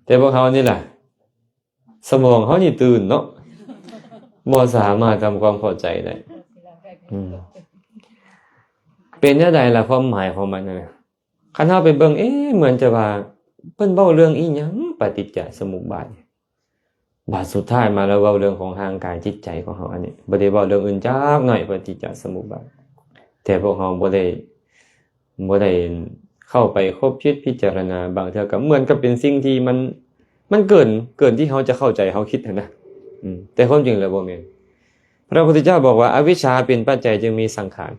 แต่พวกเขานี่ล่ะสมองเขานี่ตื่นเนาะบ่สามารถทำความเข้าใจได้เป็นจังได๋ล่ะความหมายของมันน่ะคันเฮาไปเบิ่งเหมือนจะว่า เพิ่นเว้าเรื่องอีหยังปฏิจจสมุปบาทบาทสุดท้ายมาแล้วเว้าเรื่องของร่างกายจิตใจของเฮาอันนี้บ่ได้เว้าเรื่องอื่นจักหน่อยปฏิจจสมุปบาทแต่พวกเฮาบ่ได้เข้าไปคบคิดพิจารณาบางเทื่อก็เหมือนกับเป็นสิ่งที่มันเกินที่เฮาจะเข้าใจเฮาคิดนะแต่ความจริงแล้วบ่แม่นพระพุทธเจ้าบอกว่าอวิชชาเป็นปัจจัยจึงมีสังขาร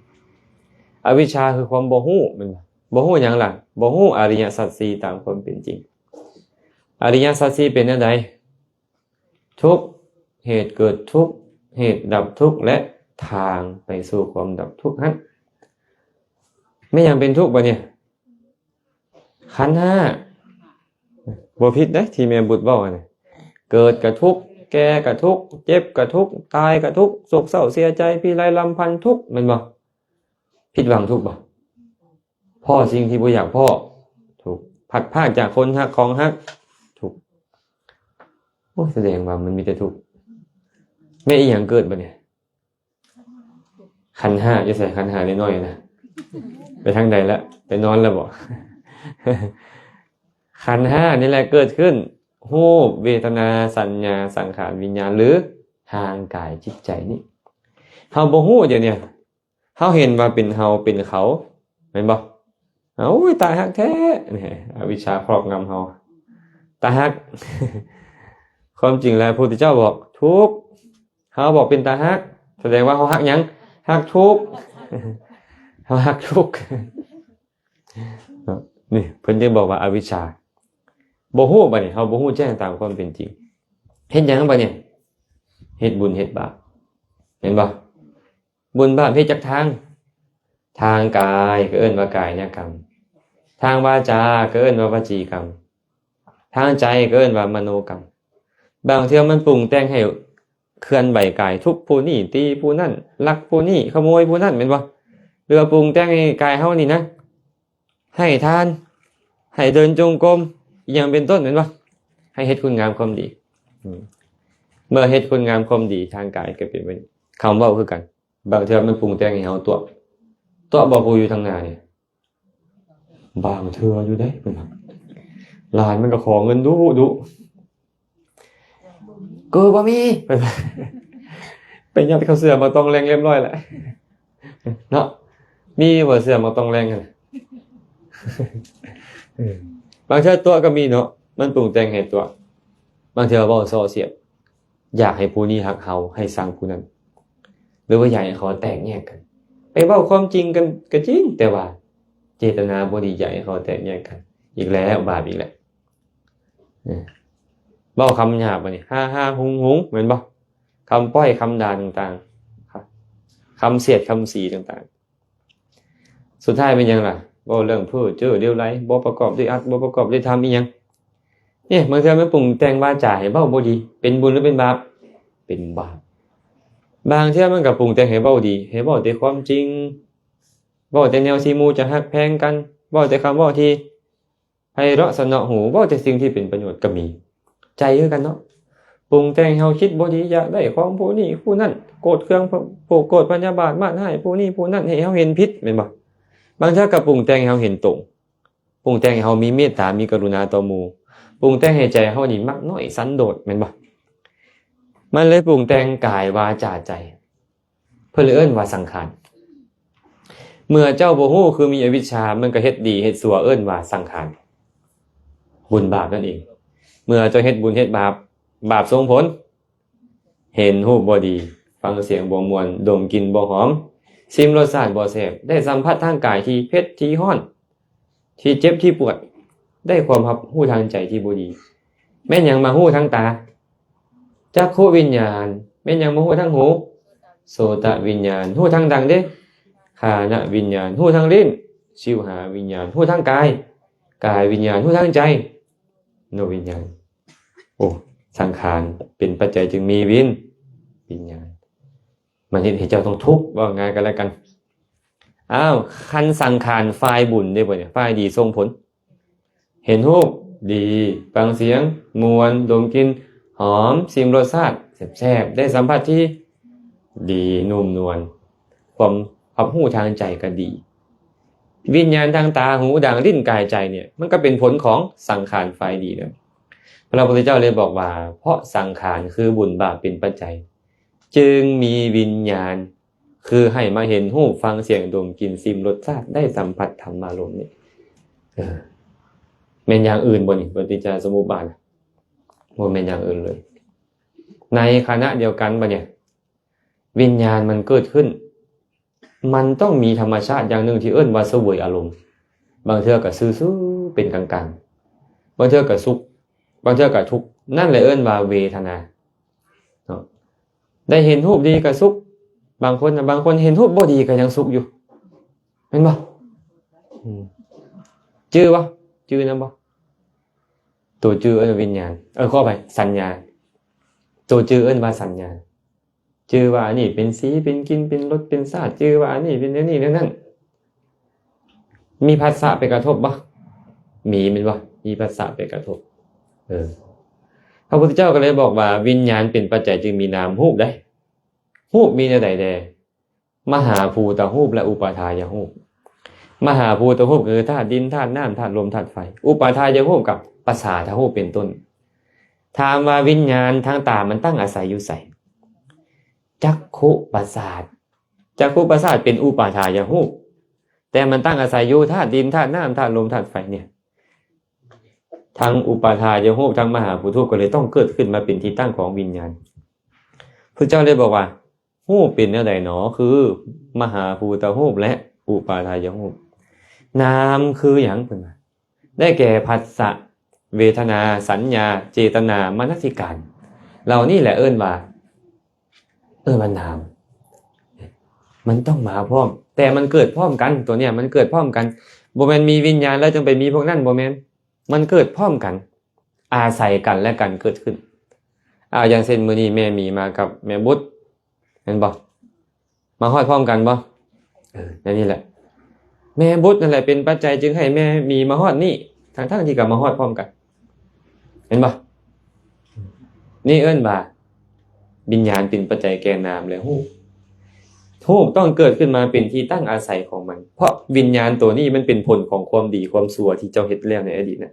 อวิชชาคือความบ่ฮู้มันบ่ฮู้หยังล่ะบ่ฮู้อริยสัจสี่ตามความเป็นจริงอริยสัจสี่เป็นจังไดทุกข์เหตุเกิดทุกข์เหตุดับทุกข์และทางไปสู่ความดับทุกข์นั้นไม่ยังเป็นทุกข์บ่เนี่ยขันธ์ห้าบ่ผิดเด้ที่แม่บุตรเว้าน่ะเกิดก็ทุกข์แก่ก็ทุกข์เจ็บก็ทุกข์ตายก็ทุกข์โศกเศร้าเสียใจพิไรลำพันธ์ทุกข์แม่นบ่ผิดหวังทุกข์บ่พ่อสิ่งที่บ่อยากพ่อถูกพัดพรากจากคนฮักของฮักถูกโอ้แสดงว่ามันมีแต่ทุกข์แม่อีหยังเกิดบ่เนี่ยขันธ์ห้าจะใส่ขันธ์ห้าน้อยๆนะไปทางใดแล้วไปนอนแล้วบ่ ขันธ์ห้านี่แหละเกิดขึ้นรูปเวทนาสัญญาสังขารวิญญาณหรือทางกายจิตใจนี่เฮาบ่ฮู้เดี๋ยวนี้เฮาเห็นว่าเป็นเฮาเป็นเขาแม่นบ่เอ้าตายฮักแท้นี่อวิชชาครอบงำเฮาตายฮัก ความจริงแล้วพระพุทธเจ้าบอกทุกข์เฮาบอกเป็นตาฮักแสดงว่าเฮาฮักหยังฮักทุกข์ เฮาฮักทุกข์ นี่เพิ่นจึงบอกว่าอวิชชาบ่ฮู้บัดนี้เฮาบ่ฮู้แจ้งตามความเป็นจริงเฮ็ดหยังบัดนี้เฮ็ดบุญเฮ็ดบาปเห็นบ่บุญบาปเฮ็ดจักทางกายก็เอิ้นว่ากายกรรมทางวาจาก็เอิ้นว่าวจีกรรมทางใจก็เอิ้นว่ามโนกรรมบางเทื่อมันปรุงแต่งให้เคลื่อนไหวกายทุบผู้นี้ตีผู้นั้นลักผู้นี้ขโมยผู้นั้นแม่นบ่หรือปรุงแต่งให้กายเฮานี่นะให้ทานให้เดินจงกรมอย่างเป็นต้นเห็นปะให้เฮ็ดคุณงามความดีเมื่อเฮ็ดคุณงามความดีทางกายก็เป็นไปคำเว้าคือกันบางเทื่อมันปรุงแต่งให้เฮาตัวบ่ผู้อยู่ทางหน้านี่บางเทื่ออยู่ได้เพิ่นว่าหลานมันก็ขอเงินดุกูบ่มีเพิ่นว่าไปยัดเข้าเสื้อมาต้องแรงเรียบร้อยแล้วเนาะมีบ่เสื้อมาต้องแรงกันบางเทื่อตัวก็มีเนาะมันปรุงแต่งให้ตัวบางเทื่อเว้าส่อเสียดอยากให้ผู้นี้ฮักเฮาให้สร้างผู้นั้นหรือว่าอยากให้เขาแตกแยกกันไปเว้าความจริงกันก็จริงแต่ว่าเจตนาบ่ดีอยากให้เขาแตกแยกกันอีกแล้วบาปอีกแล้วเว้าคำหยาบบัดนี้ฮ่าๆหุงๆเหมือนบ่คำป้อยคำด่าต่างๆครับคำเสียดคำสีต่างๆสุดท้ายเป็นยังล่ะบ่เรื่องเพ้อเจ้อเลี้ยวไหลบ่ประกอบด้วยอัตบ่ประกอบด้วยธรรมอีหยังเนี่ยบางเทื่อมันปรุงแต่งวาจาให้เว้าบ่ดีเป็นบุญหรือเป็นบาปเป็นบาปบางเทื่อมันก็ปรุงแต่งให้เว้าดีให้เว้าแต่ความจริงเว้าแต่แนวที่หมู่จะฮักแพงกันเว้าแต่คำเว้าที่ไพเราะสนอหูเว้าแต่สิ่งที่เป็นประโยชน์ก็มีใจคือกันเนาะปรุงแต่งให้เฮาคิดบ่ดีอยากได้ของผู้นี้ผู้นั้นโกรธเคืองโกรธพยาบาทมาให้ผู้นี้ผู้นั้นให้เฮาเห็นผิดแม่นบ่บางเทื่อก็ปรุงแต่งให้เฮาเห็นตรงปรุงแต่งให้เฮามีเมตตามีกรุณาต่อหมู่ปรุงแต่งให้ใจเฮานี่มักน้อยสันโดษแม่นบ่มันเลยปรุงแต่งกายวาจาใจเพิ่นเลยเอิ้นว่าสังขารเมื่อเจ้าบ่ฮู้คือมีอวิชชามันก็เฮ็ดดีเฮ็ดชั่วเอิ้นว่าสังขารบุญบาปนั่นเองเมื่อเจ้าเฮ็ดบุญเฮ็ดบาปส่งผลเห็นรูปบ่ดีฟังเสียงบ่ม่วนดมกลิ่นบ่หอมชิมรสชาติบ่แซ่บได้สัมผัสทางกายที่เผ็ดที่ร้อนที่เจ็บที่ปวดได้ความรับรู้ทางใจที่บ่ดีแม่นหยังมารู้ทางตาจักขุวิญญาณแม่นหยังมารู้ทางหูโสตวิญญาณรู้ทางดังเด้ฆานวิญญาณรู้ทางลิ้นชิวหาวิญญาณรู้ทางกายวิญญาณรู้ทางใจโนวิญญาณโอ้สังขารเป็นปัจจัยจึงมีวิญญาณมันเฮ็ดให้เจ้าต้องทุกข์ว่าง่ายกันแล้วกันคันสังขารฝ่ายบุญได้บ่เนี่ยฝ่ายดีส่งผลเห็นรูปดีฟังเสียงม่วนดมกลิ่นหอมชิมรสชาติแซ่บๆได้สัมผัสที่ดีนุ่มนวลความรับรู้ทางใจก็ดี วิญญาณทางตาหูดังลิ้นกายใจเนี่ยมันก็เป็นผลของสังขารฝ่ายดีนะพระพุทธเจ้าเลยบอกว่าเพราะสังขารคือบุญบาปเป็นปัจจัยจึงมีวิญญาณคือให้มาเห็นรูปฟังเสียงดมกลิ่นซิมรสชาติได้สัมผัสธรรมารมณ์นี่แม่นอย่างอื่นบ่นี่ปฏิจจสมุปบาทบ่แม่นอย่างอื่นเลยในขณะเดียวกันบ่เนี่ยวิญญาณมันเกิดขึ้นมันต้องมีธรรมชาติอย่างหนึ่งที่เอิ้นว่าเสวยอารมณ์บางเทื่อก็ซื่อๆเป็นกลางๆบางเทื่อก็สุขบางเทื่อก็ทุกข์นั่นแหละเอิ้นว่าเวทนาเนาะได้เห็นรูปดีก็สุขบางคนเห็นรูปบ่ดีก็ยังสุขอยู่เห็นบ่จื้อบ่จื้อนำบ่ตัวจื้อเอิ้นวิญญาณขอไปสัญญาตัวจื้อเอิ้นว่าสัญญาจื้อว่านี่เป็นสีเป็นกลิ่นเป็นรสเป็นชาติจื้อว่านี่เป็นนี่นั่นมีภาษาไปกระทบบ่มีแม่นบ่มีภาษาไปกระทบพระพุทธเจ้าก็เลยบอกว่าวิญญาณเป็นปัจจัยจึงมีนามรูปได้รูปมีแนวใดแดมหาภูตรูปและอุปาทายรูปมหาภูตรูปคือธาตุดินธาตุน้ำธาตุลมธาตุไฟอุปาทายรูปกับประสาทรูปเป็นต้นถามว่าวิญญาณทางตามันตั้งอาศัยอยู่ไสจักขุประสาทจักขุประสาทเป็นอุปาทายรูปแต่มันตั้งอาศัยอยู่ธาตุดินธาตุน้ำธาตุลมธาตุไฟเนี่ยทั้งอุปาทายรูปทั้งมหาภูตรูปก็เลยต้องเกิดขึ้นมาเป็นที่ตั้งของวิญญาณพระเจ้าเลยบอกว่ารูปเป็นแนวใดหนอคือมหาภูตรูปและอุปาทายรูปนามคือหยังเพิ่นว่าได้แก่ผัสสะเวทนาสัญญาเจตนามนสิการเหล่านี้แหละเอิ้นว่านามมันต้องมาพร้อมแต่มันเกิดพร้อมกันตัวเนี้ยมันเกิดพร้อมกันบ่แม่นมีวิญญาณแล้วจึงไปมีพวกนั้นบ่แม่นมันเกิดพร้อมกันอาศัยกันและกันเกิดขึ้นอย่างเช่นมื้อนี้แม่มีมากับแม่บุตรเห็นบ่มาฮอดพร้อมกันบ่นี่แหละแม่บุตรนั่นแหละเป็นปัจจัยจึงให้แม่มีมาฮอดนี่ทั้งที่ก็มาฮอดพร้อมกันเห็นบ่นี่เอิ้นว่าวิญญาณเป็นปัจจัยแก่นามและรูปต้องเกิดขึ้นมาเป็นที่ตั้งอาศัยของมันเพราะวิญญาณตัวนี้มันเป็นผลของความดีความชั่วที่เจ้าเฮ็ดแล้วในอดีตนะ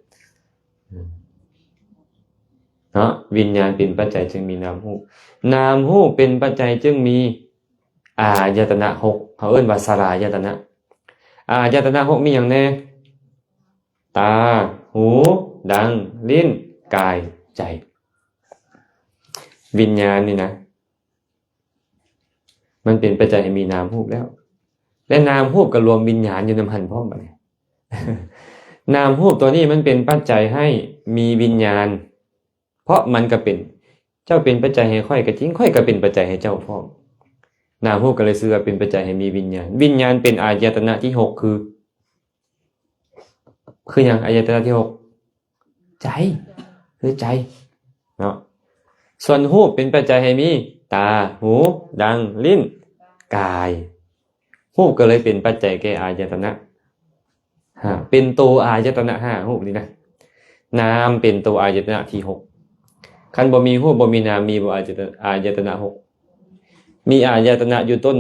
เนาะวิญญาณเป็นปัจจัยจึงมีนามรูปเป็นปัจจัยจึงมีอายตนะ6เขาเอิ้นว่าสลายตนะอายตนะ6มีหยังแน่ตาหูดังลิ้นกายใจวิญญาณนี่นะมันเป็นปัจจัยให้มีนามรูปแล้วและนามรูปก็รวมวิญญาณอยู่นำหันพร้อมบัดนี้ นามรูปตัวนี้มันเป็นปัจจัยให้มีวิญญาณเพราะมันก็เป็นเจ้าเป็นปัจจัยให้ค่อยก็จริงค่อยก็เป็นปัจจัยให้เจ้าพร้อมนามรูปก็เลยชื่อว่าเป็นปัจจัยให้มีวิญญาณวิญญาณเป็นอายตนะที่6คืออย่างอายตนะที่6ใจคือใจเนาะส่วนรูปเป็นปัจจัยให้มีตาหูดังลิ้นกายรูปก็เลยเป็นปัจจัยแก่อายตนะเป็นตัวอายตนะ5รูปนี่นะนามเป็นตัวอายตนะที่6คันบ่มีรูปบ่มีนามมีบ่อายตนะ6มีอายตนะอยู่ต้น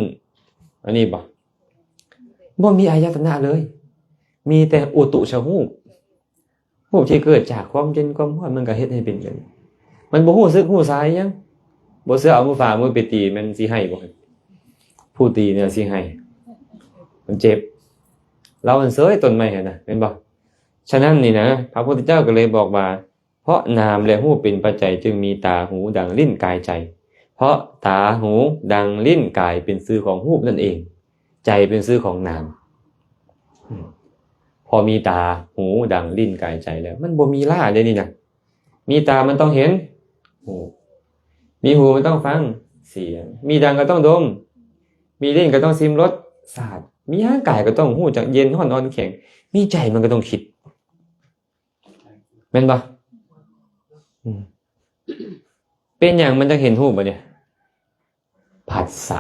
อันนี้บ่มีอายตนะเลยมีแต่อุตุชรูปที่เกิดจากความเย็นความร้อนมันก็เฮ็ดให้เป็นอย่างนี้มันบ่ฮู้สึกฮู้สายยังบ่เสือเอามือฝ่ามือไปตีมันสิให้บ่ผู้ตีเนี่ยสิให้มันเจ็บเรามันเสยต้นไม้หั่นน่ะเห็นบ่ฉะนั้นนี่นะพระพุทธเจ้าก็เลยบอกว่าเพราะนามและรูปเป็นปัจจัยจึงมีตาหูดังลิ้นกายใจเพราะตาหูดังลิ้นกายเป็นชื่อของรูปนั่นเองใจเป็นชื่อของนามพอมีตาหูดังลิ้นกายใจแล้วมันบ่มีล่าได้นี่นะมีตามันต้องเห็นมีหูมันต้องฟังเสียงมีดังก็ต้องดมมีลิ้นก็ต้องชิมรสชาติมีร่างกายก็ต้องรู้จักเย็นร้อนอ่อนแข็งมีใจมันก็ต้องคิดแม่นบ่เป็นอย่างมันจะเห็นรูปบ่เนี่ยผัสสะ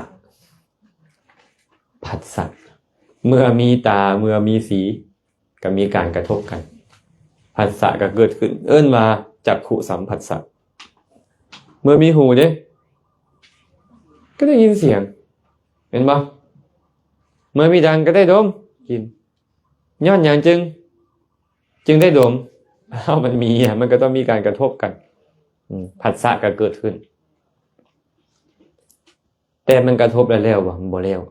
เมื่อมีตาเมื่อมีสีก็มีการกระทบกันผัสสะก็เกิดขึ้นเอิ้นว่าจักขุสัมผัสสะเมื่อมีหูเด้ก็ได้ยินเสียงเห็นบ่เมื่อมีดังก็ได้ดมกิน ย้อนอย่างจึงได้ดมมันมีมันก็ต้องมีการกระทบกันผัสสะก็เกิดขึ้นแต่มันกระทบแล้วบ่มันบ่แล้ว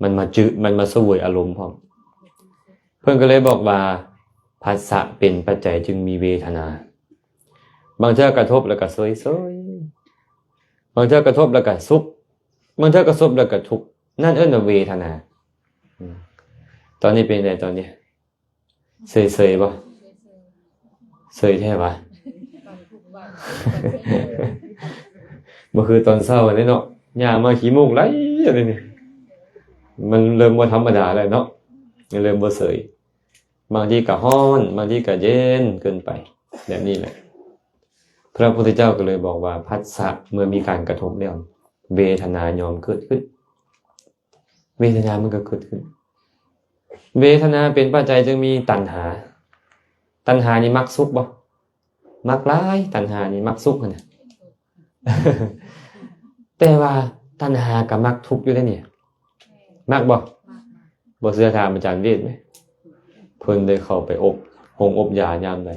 มันมาเสวยอารมณ์พร้อมเพิ่นก็เลยบอกว่าผัสสะเป็นปัจจัยจึงมีเวทนาบางเทื่อกระทบแล้วก็เฉยๆบางเทื่อกระทบแล้วก็สุขบางเทื่อกระทบแล้วก็ทุกข์นั่นเอิ้นว่าเวทนาตอนนี้เป็นไงตอนนี้เฉยๆบ่เฉยแท้บ่บ่คือตอนเช้านี่เนาะย่ามาขี้มูกไหลอะไรนี่มันเริ่มบ่ธรรมดาแล้วเนาะเริ่มบ่เฉยบางทีก็ร้อนบางทีก็เย็นเกินไปแบบนี้แหละพระพุทธเจ้าก็เลยบอกว่าผัสสะเมื่อมีการกระทบแล้วเวทนายอมเกิดขึ้นเวทนามันก็เกิดขึ้นเวทนาเป็นปัจจัยจึงมีตัณหาตัณหานี่มักสุขบ่มักหลายตัณหานี่มักสุขนะ แต่ว่าตัณหากับมักทุกข์อยู่ได้เนี่ยมักบ่เชื่อถามอาจารย์เวทไหมเพิ่นได้เข้าไปอบยายามใด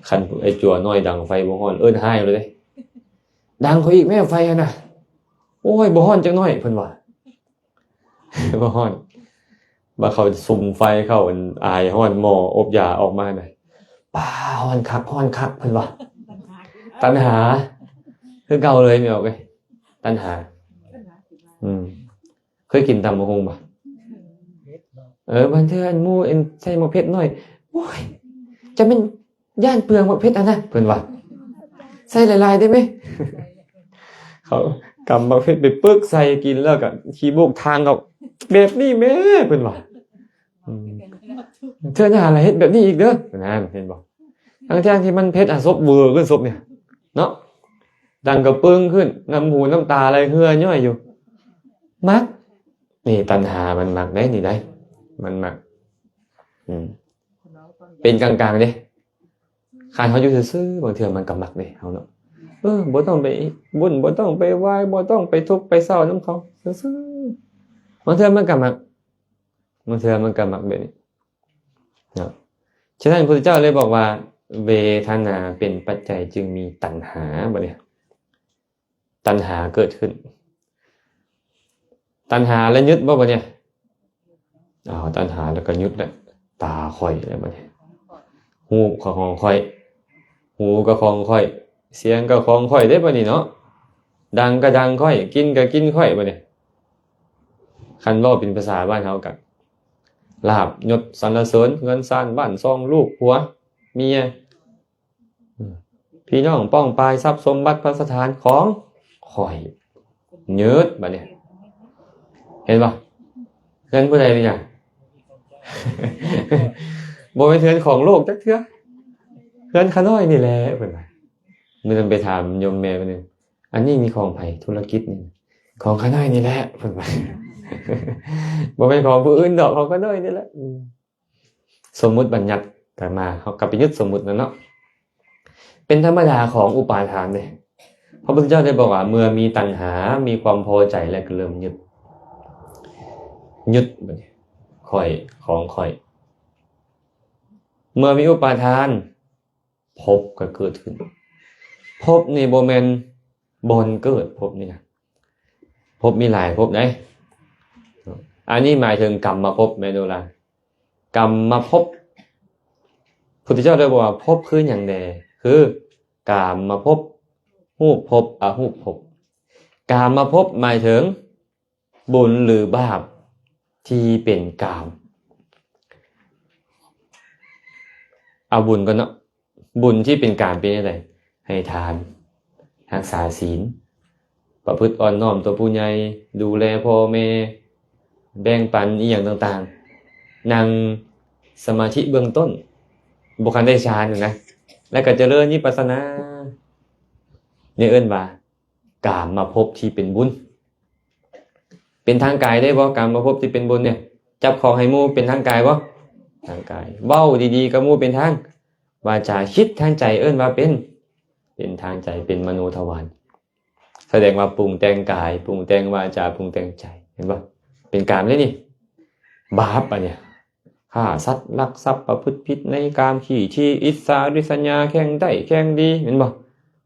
คันไอ้จั่วน้อยดังไฟบ่ฮ้อนเอิ้นหายเลยเด้ดังเขาอีกแม่ไฟน่ะโอ้ยบ่ฮ้อนจังน้อยเพิ่นว่า บ่ฮ้อนว่าเขาซุ่มไฟเข้าอายฮ้อนหม้ออบยาออกมาน่ะป้าฮ้อนคักเพิ่นว่าตัณหาคือเก่าเลยไม่ออกเว้ยตัณหาเคยกินตำบักหุ่งบ่บางเทื่อหมู่ใส่มะเผ็ดน้อยโอ้ยจะเป็นย่านเปลืองมะเผ็ดอันนะเพิ่นว่าใส่หลายๆได้มั้ยเขากำมะเผ็ดไปปึกใส่กินแล้วก็ขี้มูกทางออกแบบนี้แม่เพิ่นว่าเธออย่าอะไรเฮ็ดแบบนี้อีกเด้อนั่นเห็นบ่ทั้งที่มันเผ็ดซบเวอร์ขึ้นซบเนี่ยเนาะดังกระปึ้งขึ้นน้ำหูน้ำตาอะไรเหือย่อยอยู่มักนี่ตัณหามันมักได้นี่ได้มันมักเป็นกลางๆเด้คันเฮาอยู่ซื่อๆบางเทื่อมันก็มักเด้เฮาเนาะบ่ต้องไปบุญบ่ต้องไปไหว้บ่ต้องไปทุกข์ไปเศร้านำเขาซื่อๆบางเทื่อมันก็มักแบบนี้เนาะฉะนั้นพระพุทธเจ้าเลยบอกว่าเวทนาเป็นปัจจัยจึงมีตัณหาบ่เนี่ยตัณหาเกิดขึ้นตัณหาแล้วยึดบ่เนี่ยตัณหาแล้วก็ยึดแหละตาค่อยแล้วบ่เนี่ยหูก็ของค่อยหูก็ของค่อยเสียงก็ของค่อยได้บ่นี่เนาะดังก็ดังค่อยกินก็กินค่อยบ่เนี่ยคันเว้าเป็นภาษาบ้านเฮาก็ลาภยศสรรเสริญเงินซ่านบ้านซองลูกผัวเมียพี่น้องป้องปายทรัพย์สมบัติพระสถานของข่อยยืดบัดนี้เห็นป่ะเงินผู้ใดนี่จ้ะ บ่เป็นเงินของโลกจักเทื่อเงินข้าน้อยนี่แหละเพิ่นว่ามื้อนั้นไปถามโยมแม่เพิ่นนึงอันนี้มีของไผธุรกิจนี่ของข้าน้อยนี่แหละเพิ่นว่า บ่เป็นของผู้อื่นดอกของข้าน้อยนี่แหละสมมุติบัญญัติกันมาเฮาก็ไปยึดสมมุตินั่นเนาะเป็นธรรมดาของอุปาทานเด้พระพุทธเจ้าได้บอกว่าเมื่อมีตัณหามีความพอใจแล้วก็เริ่มยึดค่อยของค่อยเมื่อมีอุปาทานภพก็เกิดขึ้นภพนี่บ่แม่นบ่อนเกิดภพนี่นะภพมีหลายภพได้อันนี้หมายถึงกรรมภพแม่ดูล่ะกรรมภพพุทธเจ้าได้บอกว่าภพคือหยังแดคือกามภพรูปภพอรูปภพกามภพหมายถึงบุญหรือบาปที่เป็นกามเอาบุญก่อนเนาะบุญที่เป็นกามเป็นอะไรให้ทานรักษาศีลประพฤติอ่อนน้อมต่อผู้ใหญ่ดูแลพ่อแม่แบ่งปันอีหยังต่างๆนั่งสมาธิเบื้องต้นบ่คันได้ฌานอยู่นะแล้วก็เจริญวิปัสสนานี่เอิ้นว่ากามมาพบที่เป็นบุญเป็นทางกายได้บ่กามมาพบที่เป็นบุญเนี่ยจับของให้หมู่เป็นทางกายบ่ทางกายเว้าดีๆกับหมู่เป็นทางวาจาคิดทางใจเอิ้นว่าเป็นทางใจเป็นมโนทวารแสดงว่าปรุงแต่งกายปรุงแต่งวาจาปรุงแต่งใจเห็นบ่เป็นกามเลยนี่บาปอ่ะเนี่ย ฆ่าสัตว์ลักทรัพย์ประพฤติผิดในกามขี้ที่อิสาริษยาแข่งได้แข่งดีเห็นบ่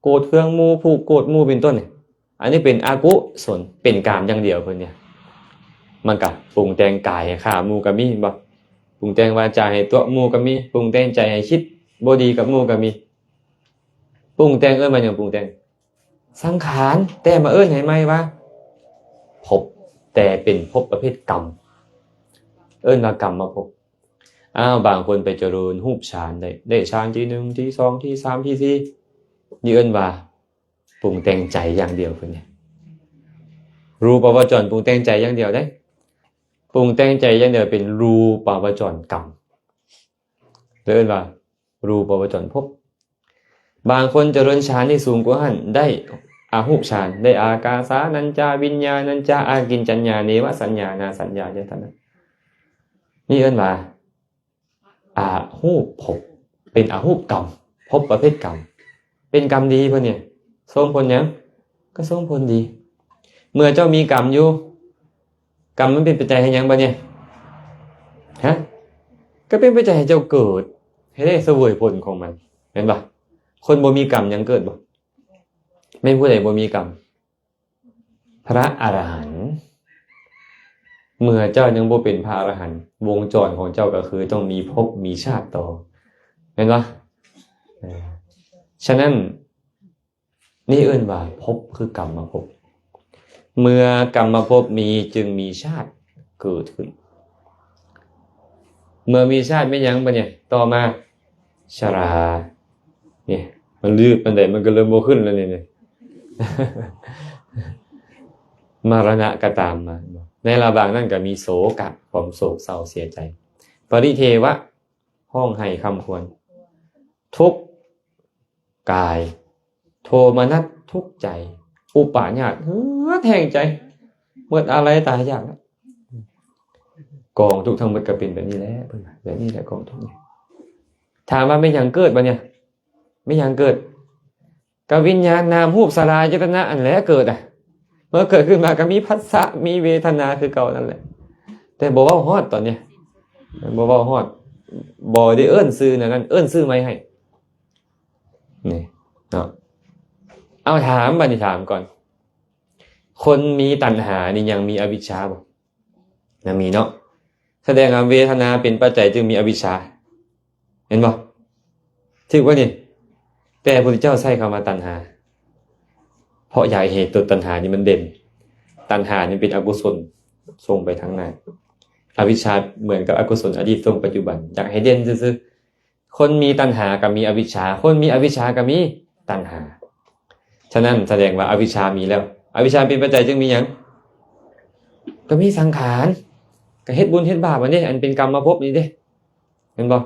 โกรธเคืองหมู่ผูกโกรธหมู่เป็นต้นเนี่ยอันนี้เป็นอากุศลเป็นกามอย่างเดียวเพิ่นเนี่ยมันก็ปรุงแต่งกายให้ฆ่าหมู่ก็มีบ่ปรุงแต่งวาจาให้ตัวหมู่ก็มีปรุงแต่งใจให้คิดบ่ดีกับหมู่ก็มีปรุงแต่งมันหยังปรุงแต่งสังขารแต่มาให้ใหม่ว่าภพแต่เป็นภพประเภทกรรมว่ากรรมมาภพบางคนไปเจริญรูปฌานได้ฌานที่1ที่2ที่3ที่4นี่ว่าปรุงแต่งใจอย่างเดียวเพิ่นเนี่ยรูปวจรปรุงแต่งใจอย่างเดียวได้ปรุงแต่งใจอย่างเดียวเป็นรูปวจรกรรมว่ารูปวจรภพบางคนเจริญฌานที่สูงกว่านั้นได้อาหุฌานได้อากาสานัญจาวิญญาณัญจาอากิญจัญญาเนวสัญญานาสัญญาเจตนานี่ว่าอาหุภพเป็นอาหุกรรมภพประเภทกรรมเป็นกรรมดีเพิ่นเนี่ยส่งผลหยังก็ส่งผลดีเมื่อเจ้ามีกรรมอยู่กรรมมันเป็นปัจจัยให้หยังบ่เนี่ยก็เป็นปัจจัยให้เจ้าเกิดให้ได้เสวยผลของมันเห็นป่ะคนบ่มีกรรมยังเกิดบ่ไม่ผู้ใดบ่มีกรรมพระอรหันต์เมื่อเจ้ายังบ่เป็นพระอรหันต์วงจรของเจ้าก็คือต้องมีภพมีชาติต่อเห็นป่ะฉะนั้นนี่ว่าภพคือกรรมภพเมื่อกรรมภพมีจึงมีชาติเกิดขึ้นเมื่อมีชาติไม่ยั้งปะเนี่ยต่อมาชราเนี่ยมันยืดมันได้มันก็เริ่มโบขึ้นแล้วเนี่ย มรณะก็ตามมาในระหว่างนั้นก็มีโศกะความโศกเศร้าเสียใจปริเทวะห้องไห้คำควรทุกข์กายโทมนัสทุกข์ใจอุปาญาตแทงใจเมื่ออะไรตายยากแล้วกองทุกข์ทั้งหมดก็เป็นแบบนี้แหละแบบนี้แหละกองทุกข์ถามว่าไม่ยังเกิดปะเนี่ยไม่ยังเกิดกับวิญญาณนามรูปสลายเจตนาอันแหละเกิดเมื่อเกิดขึ้นมาก็มีผัสสะมีเวทนาคือเก่านั่นแหละแต่บ่เว้าฮอดตอนเนี้ยบ่เว้าฮอดบ่ได้เอิ้นชื่อนั้นเอิ้นชื่อไม่ให้นี่เนาะเอาถามบัดนี้ถามก่อนคนมีตัณหานี่ยังมีอวิชชาบ่ยังมีเนาะแสดงว่าเวทนาเป็นปัจจัยจึงมีอวิชชาเห็นบ่ถูกบ่นี่แต่พระพุทธเจ้าใช้คำว่าตัณหาเพราะอยากเหตุตัวตัณหานี่มันเด่นตัณหานี่เป็นอกุศลส่งไปทางหน้าอวิชชาเหมือนกับอกุศลอดีตส่งปัจจุบันอยากให้เด่นซื่อๆคนมีตัณหากับมีอวิชชาคนมีอวิชชากับมีตัณหาฉะนั้นแสดงว่าอวิชชามีแล้วอวิชชาเป็นปัจจัยจึงมีหยังก็มีสังขารก็เฮ็ดบุญเฮ็ดบาปอันนี้อันเป็นกรรมภพนี่เด้เห็นบ่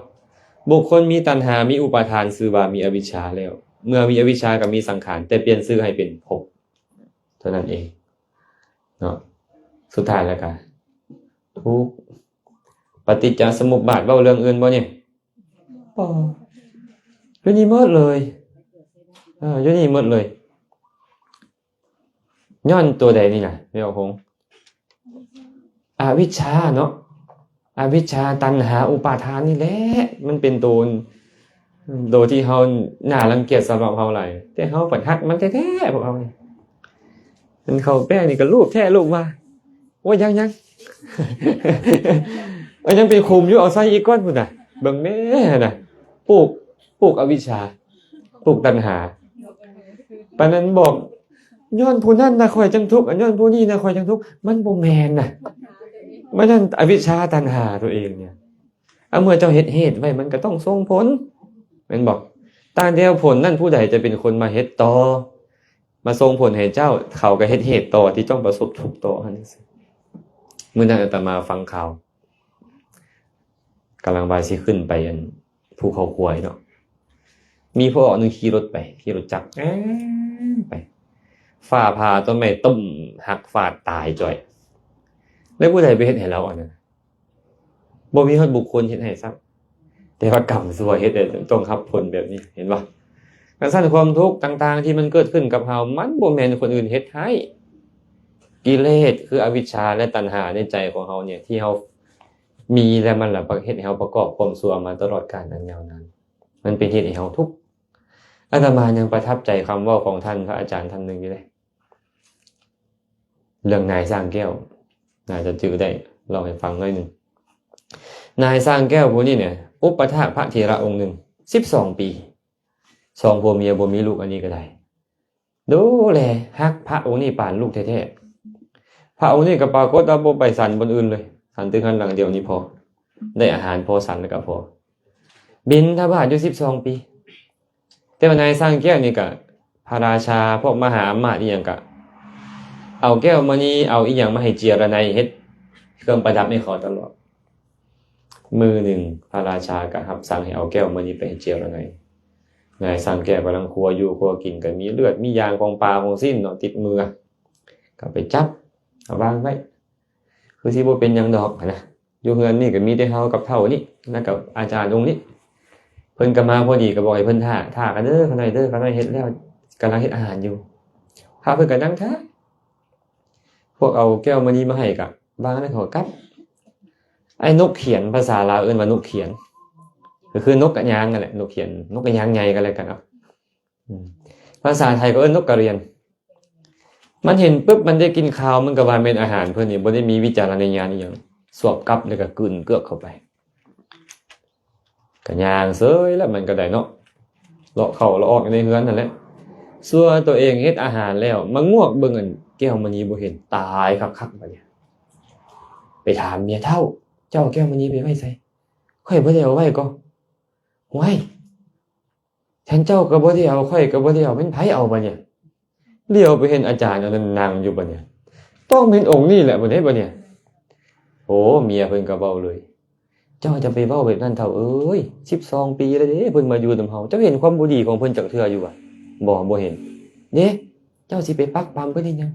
บุคคลมีตัณหามีอุปาทานชื่อว่ามีอวิชชาแล้วเมื่อมีอวิชชากับมีสังขารแต่เปลี่ยนชื่อให้เป็นภพเท่านั้นเองเนาะสุดท้ายแล้วก็ทุกข์ปฏิจจสมุปบาทเว้าเรื่องอื่นบ่เนี่ยบ่อยู่นี่หมดเลยอยู่นี่หมดเลยย้อนตัวใดนี่ล่ะไม่เอาคงอวิชชาเนาะอวิชชาตัณหาอุปาทานนี่แหละมันเป็นตัวที่เฮาน่ารังเกียจสำหรับเฮาหลายแต่เฮาปัดฮักมันแท้ๆพวกเฮานี่มันเข้าแป้งนี่ก็รูปแท้รูปว่าโอ้ยยัง ยังเป็นคุมอยู่เอาใส่อีกก้อนพุ่นน่ะเบิ่งแม่น่ะปลูกอวิชชาปลูกตัณหาปานนั้นบอกย้อนผู้นั้นน่ะข่อยจังทุกข์ย้อนผู้นี้น่ะข่อยจังทุกข์มันบ่แม่นน่ะมันนั่นอวิชชาตัณหาตัวเองเนี่ยเมื่อเจ้าเฮ็ดเหตุไว้มันก็ต้องส่งผลแม่นบอกตามเดียวผลนั่นผู้ใดจะเป็นคนมาเฮ็ดต่อมาส่งผลให้เจ้าเขาก็เฮ็ดเหตุต่อที่ต้องประสบทุกข์ต่อหั่นซื่อมื้อนั้นอาตมาฟังข่าวกำลังว่าสิขึ้นไปภูเขาควายเนาะมีพ่อนึงขี่รถจักรไปฟ้าผ่าต้นไม้ต้มหักฟาดตายจ่อยแล้วผู้ใดไปเฮ็ดให้เราอันนั้นบ่มีคนบุคคลเฮ็ดให้ซักแต่ว่ากรรมซัวเฮ็ดได้ต้องรับผลแบบนี้เห็นบ่การสร้างความทุกข์ต่างๆที่มันเกิดขึ้นกับเฮามันบ่แม่นคนอื่นเฮ็ดให้กิเลสคืออวิชชาและตัณหาในใจของเฮาเนี่ยที่เฮา มีแล้วมันล่ะเฮ็ดให้เฮาประกอบความชั่วมาตลอดกาลอันยาวนานมันเป็นเหตุให้เฮาทุกข์อาตมายังประทับใจคำเว้าของท่านพระอาจารย์ท่านหนึ่งอยู่เลยเรื่องนายสร้างแก้วน่าจะจื่อได้เล่าให้ฟังหน่อยหนึ่งนายสร้างแก้วผู้นี้เนี่ยอุปถากพระเถระองค์หนึ่ง12 ปี2ผัวเมียบ่มีลูกอันนี้ก็ได้ดูแลฮักพระองค์นี้ปานลูกแท้ๆพระองค์นี้ก็ปรากฏว่าบ่ไปสันบนอื่นเลยสันถึงหันหลังเดียวนี้พอได้อาหารพอสันแล้วก็พอบิณฑบาตอยู่12 ปีแต่ว่านายสร้างแก้วนี่ก็พระราชาพวกมหาอำมาตย์อีหยังก็เอาแก้วมณีเอาอีหยังมาให้เจียระไนเฮ็ดเครื่องประดับให้เขาตลอดมือหนึ่งพระราชาก็รับสั่งให้เอาแก้วมณีไปให้เจียระไนนายสร้างแก้วกำลังครัวอยู่ครัวกินก็มีเลือดมียางของปลาของสิ้นเนาะติดมือก็ไปจับเอาวางไว้คือสิบ่เป็นหยังดอกนะอยู่เฮือนนี่ก็มีแต่เฮากับเฒ่านี่แล้วกับอาจารย์องค์นี้เพิ่นก็มาพอดีก็บอกให้เพิ่นท่ากันเด้อข้างในเด้อข้างในเฮ็ดแล้วกำลังเฮ็ดอาหารอยู่พาเพิ่นก็นั่งท่าพวกเอาแก้วมณีมาให้ก็วางในเขากับไอ้นกเขียนภาษาลาวเอิ้นว่านกเขียนก็คือนกกระยางนั่นแหละนกเขียนนกกระยางใหญ่กันแล้วกันครับภาษาไทยก็เอิ้นนกกระเรียนมันเห็นปุ๊บมันได้กินข้าวมันก็ว่าเป็นอาหารเพิ่นนี่บ่ได้มีวิจารณญาณอีหยังสวบกลับแล้วก็กลืนเกือกเข้าไปก็ย่างเสยแล้วมันก็ได้เนาะเลาะเข้าเลาะออกในเฮือนนั่นแหละส่วนตัวเองเฮ็ดอาหารแล้วมางวกเบิ่งอันแก้วมณีบ่เห็นตายคักๆบัดนี้ไปถามเมียเฒ่าเจ้าแก้วมณีไปไว้ไสข่อยบ่ได้เอาไว้ก็ห้วยฉันเจ้าก็บ่ได้เอาข่อยก็บ่ได้เอาเป็นไผเอาบัดนี้เลี้ยวไปเห็นอาจารย์นั่นนั่งอยู่บัดนี้ต้องเป็นองค์นี้แหละบัดนี้โอ้เมียเพิ่นก็เว้าเลยเจ้าจะไปเว้าแบบนั้นเฒ่าเอ้ย12 ปีแล้วเด้เพิ่นมาอยู่นำเฮาเจ้าเห็นความบ่ดีของเพิ่นจักเทื่ออยู่บ่บ่เห็นเด้เจ้าสิไปปักปำเพิ่นเฮ็ดหยัง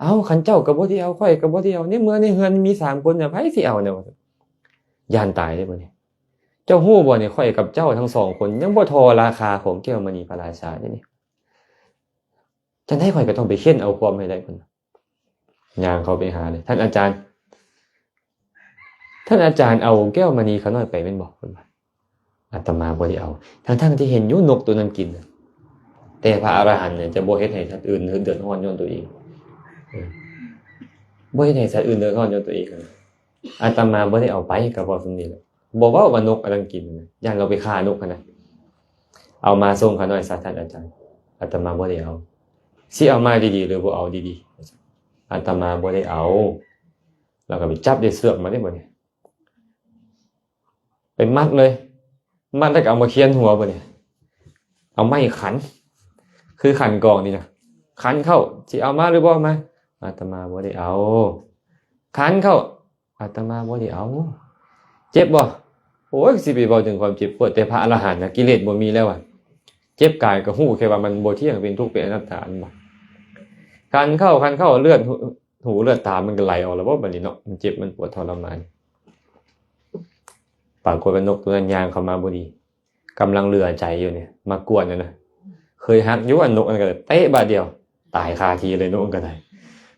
เอ้าคันเจ้าก็บ่ได้เอาข่อยก็บ่ได้เอาในเมื่อในเฮือนมี3คนน่ะไผสิเอาเนี่ยย่านตายเด้บัดนี้เจ้าฮู้บ่เนี่ยข่อยกับเจ้าทั้ง2คนยังบ่ทอราคาของแก้วมณีพระราชาเด้นี่จังได๋ข่อยก็ต้องไปเค้นเอาความให้ได้เพิ่นย่างเข้าไปหาเลยท่านอาจารย์เอาแก้วมณีเขาน้อยไปแม่นบ่เพิ่นว่าอาตมาบ่ได้เอาทั้งๆที่เห็นอยู่นกตัวนั้นกินแต่พระอรหันต์เนี่ยจะบ่เฮ็ดให้สัตว์อื่นเดือดร้อนย้อนตัวเองบ่เฮ็ดให้สัตว์อื่นเดือดร้อนย้อนตัวเองอาตมาบ่ได้เอาไปก็บ่ซุมนี้แหละบ่เว้าว่านกกำลังกินย่านเราไปฆ่านกกันนะเอามาส่งเขาน้อยซะท่านอาจารย์อาตมาบ่ได้เอาสิเอามาดีๆหรือบ่เอาดีๆอาตมาบ่ได้เอาแล้วก็ไปจับได้เสือกมาได้บ่เนี่ยไปมัดเลยมัดแล้วก็เอามาเคียนหัวบ่เนี่ยเอาไม้ขันคือขันกองนี่นะขันเข้าสิเอามาหรือบ่มาอาตมาบ่ได้เอาขันเข้าอาตมาบ่ได้เอาเจ็บบ่โอ้ยสิไปเว้าถึงความเจ็บปวดแต่พระอรหันต์น่ะกิเลสบ่มีแล้วอ่ะเจ็บกายก็ฮู้แค่ว่ามันบ่เที่ยงเป็นทุกข์เป็นอนัตตาอันบ่ขันเข้าเลือดหูเลือดตามันก็ไหลออกแล้วบ่บัดนี้เนาะมันเจ็บมันปวดทรมานปรากฏว่านกตัวนั้นย่างเข้ามาบ่ดีกำลังเลือใจอยู่เนี่ยมากวนนะเคยฮักอยู่อันนกอันก็เตะบาดเดียวตายคาทีเลยนกก็ได้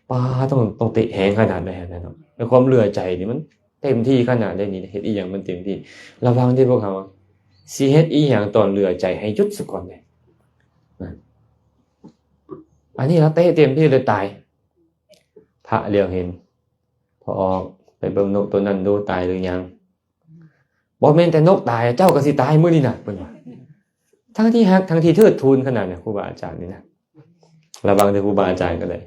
ป้าต้องเตะแหงขนาดนั้นเนาะแล้วความเลือใจนี่มันเต็มที่ขนาดได้นี่เฮ็ดอีหยังมันเต็มที่ระวังที่พวกเขาสิเฮ็ดอีหยังตอนเลือใจให้หยุดซะก่อนเลยอันนี้เราเตะเต็มที่เลยตายพระเลียวเห็นพอออกไปเบิ่งนกตัวนั้นดูตายหรือยังบ่แม่นแต่นกตายเจ้าก็สิตายมื้อนี้น่ะเพิ่นว่าทั้งที่ฮักทั้งที่เทิดทูนขนาดเนี่ยครูบาอาจารย์นี่นะระวังแต่ครูบาอาจารย์ก็ได้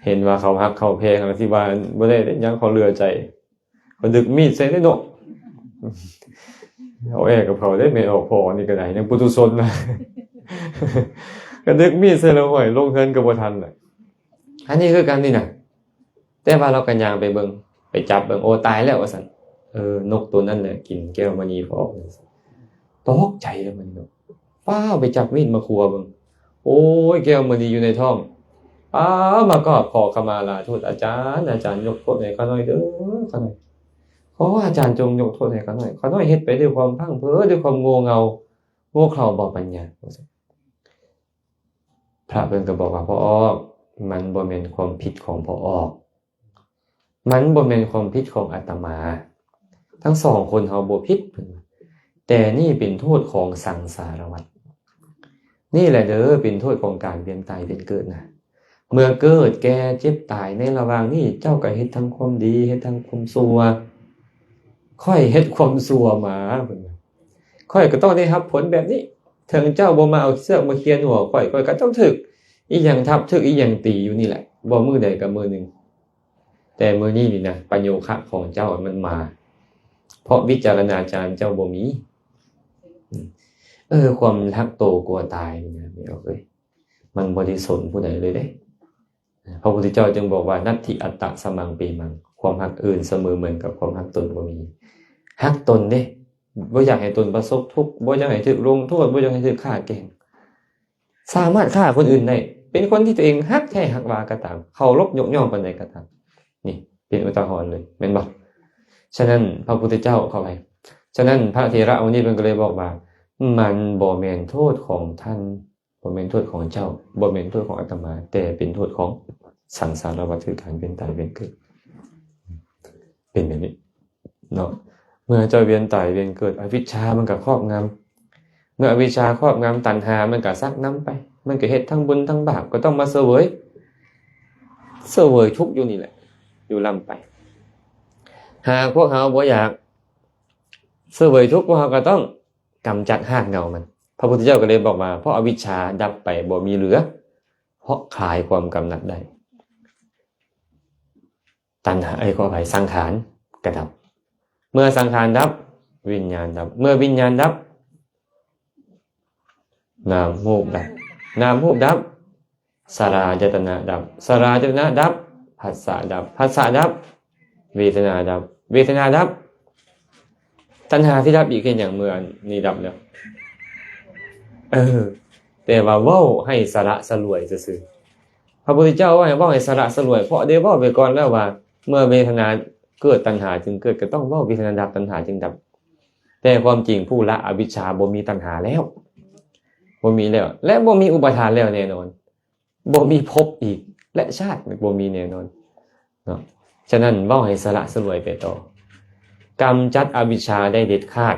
เห็นว่าเขาฮักเขาแพงอะไรที่ว่าบ่ได้ยังเขาเลือใจเขาดึกมีดใส่ได้นกเอากับเขาได้ไม่ออกพอนี่ก็ได้ยังปุถุชนนะก็ดึกมีดใส่แล้วห้อยลงเฮินก็บ่ทันน่ะอันนี้คือกันนี่น่ะแต่ว่าเรากันยางไปเบิ่งไปจับเบิ่งโอ้ตายแล้วว่าซั่นนกตัวนั้นแหละกินแก้วมณีพอตกใจเลยมันเนาะป้าไปจับมีดมาครัวเบิ่งโอ้ยแก้วมณีอยู่ในท้องป้ามาก็ขอขมาลาโทษอาจารย์ยกโทษให้ข้าน้อยเด้อข้าน้อยขออาจารย์จงยกโทษให้ข้าน้อยเฮ็ดไปด้วยความพังเพ้อด้วยความโง่เง่าโง่เขลาบ่ปัญญาพระเพิ่นก็บอกว่าพ่อออกมันบ่แม่นความผิดของพ่อออกมันบ่แม่นความผิดของอาตมา ทั้งสองคนเขาบ่ผิดแต่นี่เป็นโทษของสังสารวัฏนี่แหละเด้อเป็นโทษของการเวียนตายเวียนเกิดนะเมื่อเกิดแก่เจ็บตายในระหว่างนี้เจ้าก็เฮ็ดทั้งความดีเฮ็ดทั้งความชั่วค่อยเฮ็ดความชั่วมาค่อยก็ต้องได้รับผลแบบนี้ถึงเจ้าบ่มาเอาเชือกมาเคียนหัวค่อยก็ต้องถึกอีหยังทับถึกอีหยังตีอยู่นี่แหละบ่มือใดก็มือนึงแต่มือนี้นี่นะปัญโยคะของเจ้ามันมาเพราะวิจารณาจารย์เจ้าบ่มีความรักโตกลัวตายนี่นะไม่เอาเลยมันบ่ได้สนผู้ใดเลยเด้พระพุทธเจ้าจึงบอกว่านัตถิอัตตะสมังปีมังความรักอื่นเสมอเหมือนกับความรักตนบ่มีรักตนเด้บ่อยากให้ตนประสบทุกข์บ่อยากให้ถูกลงโทษบ่อยากให้ถูกฆ่าแกล้งสามารถฆ่าคนอื่นได้เป็นคนที่ตัวเองฮักแท้ฮักว่าก็ตามเคารพยกย่องปานใดก็ตามนี่เป็นอุทาหรณ์เลยแม่นบ่ฉะนั้นพระพุทธเจ้าเข้าไปฉะนั้นพระเถระองค์นี้เพิ่นก็เลยบอกว่ามันบ่แม่นโทษของท่านบ่แม่นโทษของเจ้าบ่แม่นโทษของอาตมาแต่เป็นโทษของสังสารวัฏคือการเวียนตายเวียนเกิดเป็นแบบนี้เนาะเมื่อเจ้าเวียนตายเวียนเกิดอวิชชามันก็ครอบงำเมื่ออวิชชาครอบงำตัณหามันก็ซักน้ำไปมันก็เฮ็ดทั้งบุญทั้งบาปก็ต้องมาเสวยทุกข์อยู่นี่แหละอยู่ลำไปหากพวกเราบ่อยากเสวยทุกข์พวกเราก็ต้องกำจัดหากเงามันพระพุทธเจ้าก็เลยบอกมาเพราะอวิชชาดับไปบ่มีเหลือเพราะคลายความกำหนัดได้ตัณหาขออภัยสังขารกระดับเมื่อสังขารดับวิญญาณดับเมื่อวิญญาณดับนามรูปดับนามรูปดับสลายตนะดับสลายตนะดับผัสสะดับผัสสะดับเวทนาดับเวทนาดับตัณหาที่ดับอีกแค่อย่างเมื่อนี้ดับแล้วแต่ว่าเว้าให้สละสลวยซื่อๆพระพุทธเจ้าว่าให้เว้าให้สละสลวยเพราะได้เว้าไปก่อนแล้วว่าเมื่อเวทนาเกิดตัณหาจึงเกิดก็ต้องเว้าเวทนาดับตัณหาจึงดับแต่ความจริงผู้ละอวิชชาบ่มีตัณหาแล้วบ่มีแล้วและบ่มีอุปาทานแล้วแน่นอนบ่มีภพอีกและชาติบ่มีแน่นอนเนาะฉะนั้นเว้าให้สละสลวยไปต่อกำจัดอวิชชาได้เด็ดขาด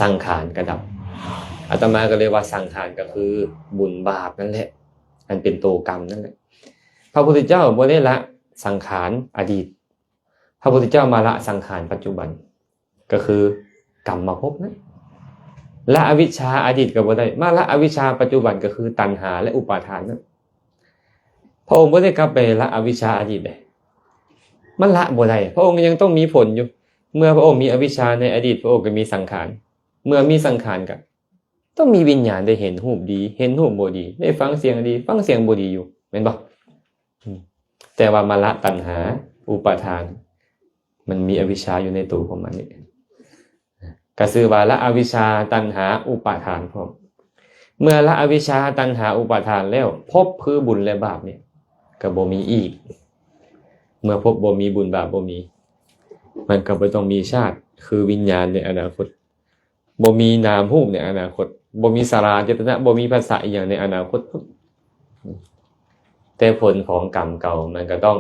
สังขารก็ดับอาตมาก็เลยว่าสังขารก็คือบุญบาปนั่นแหละอันเป็นตัวกรรมนั่นแหละพระพุทธเจ้าบ่ได้ละสังขารอดีตพระพุทธเจ้ามาละสังขารปัจจุบันก็คือกรรมภพนั้นละอวิชชาอดีตก็บ่ได้มาละอวิชชาปัจจุบันก็คือตัณหาและอุปาทานนั้นพระองค์บ่ได้กลับไปละอวิชชาอดีตเลยมันละบ่ได้พระองค์ยังต้องมีผลอยู่เมื่อพระองค์มีอวิชชาในอดีตพระองค์ก็มีสังขารเมื่อมีสังขารก็ต้องมีวิญญาณได้เห็นรูปดีเห็นรูปบ่ดีได้ฟังเสียงดีฟังเสียงบ่ดีอยู่แม่นบ่แต่ว่ามาละตัณหาอุปาทานมันมีอวิชชาอยู่ในตัวของมันนี่ก็คือว่าละอวิชชาตัณหาอุปาทานพร้อมเมื่อละอวิชชาตัณหาอุปาทานแล้วภพคือบุญและบาปเนี่ยก็บ่มีอีกเมื่อภพบ่มีบุญบาปบ่มีมันก็บ่ต้องมีชาติคือวิญญาณในอนาคตบ่มีนามรูปในอนาคตบ่มีสลายตนะบ่มีภาษาอีหยังในอนาคตแต่ผลของกรรมเก่ามันก็ต้อง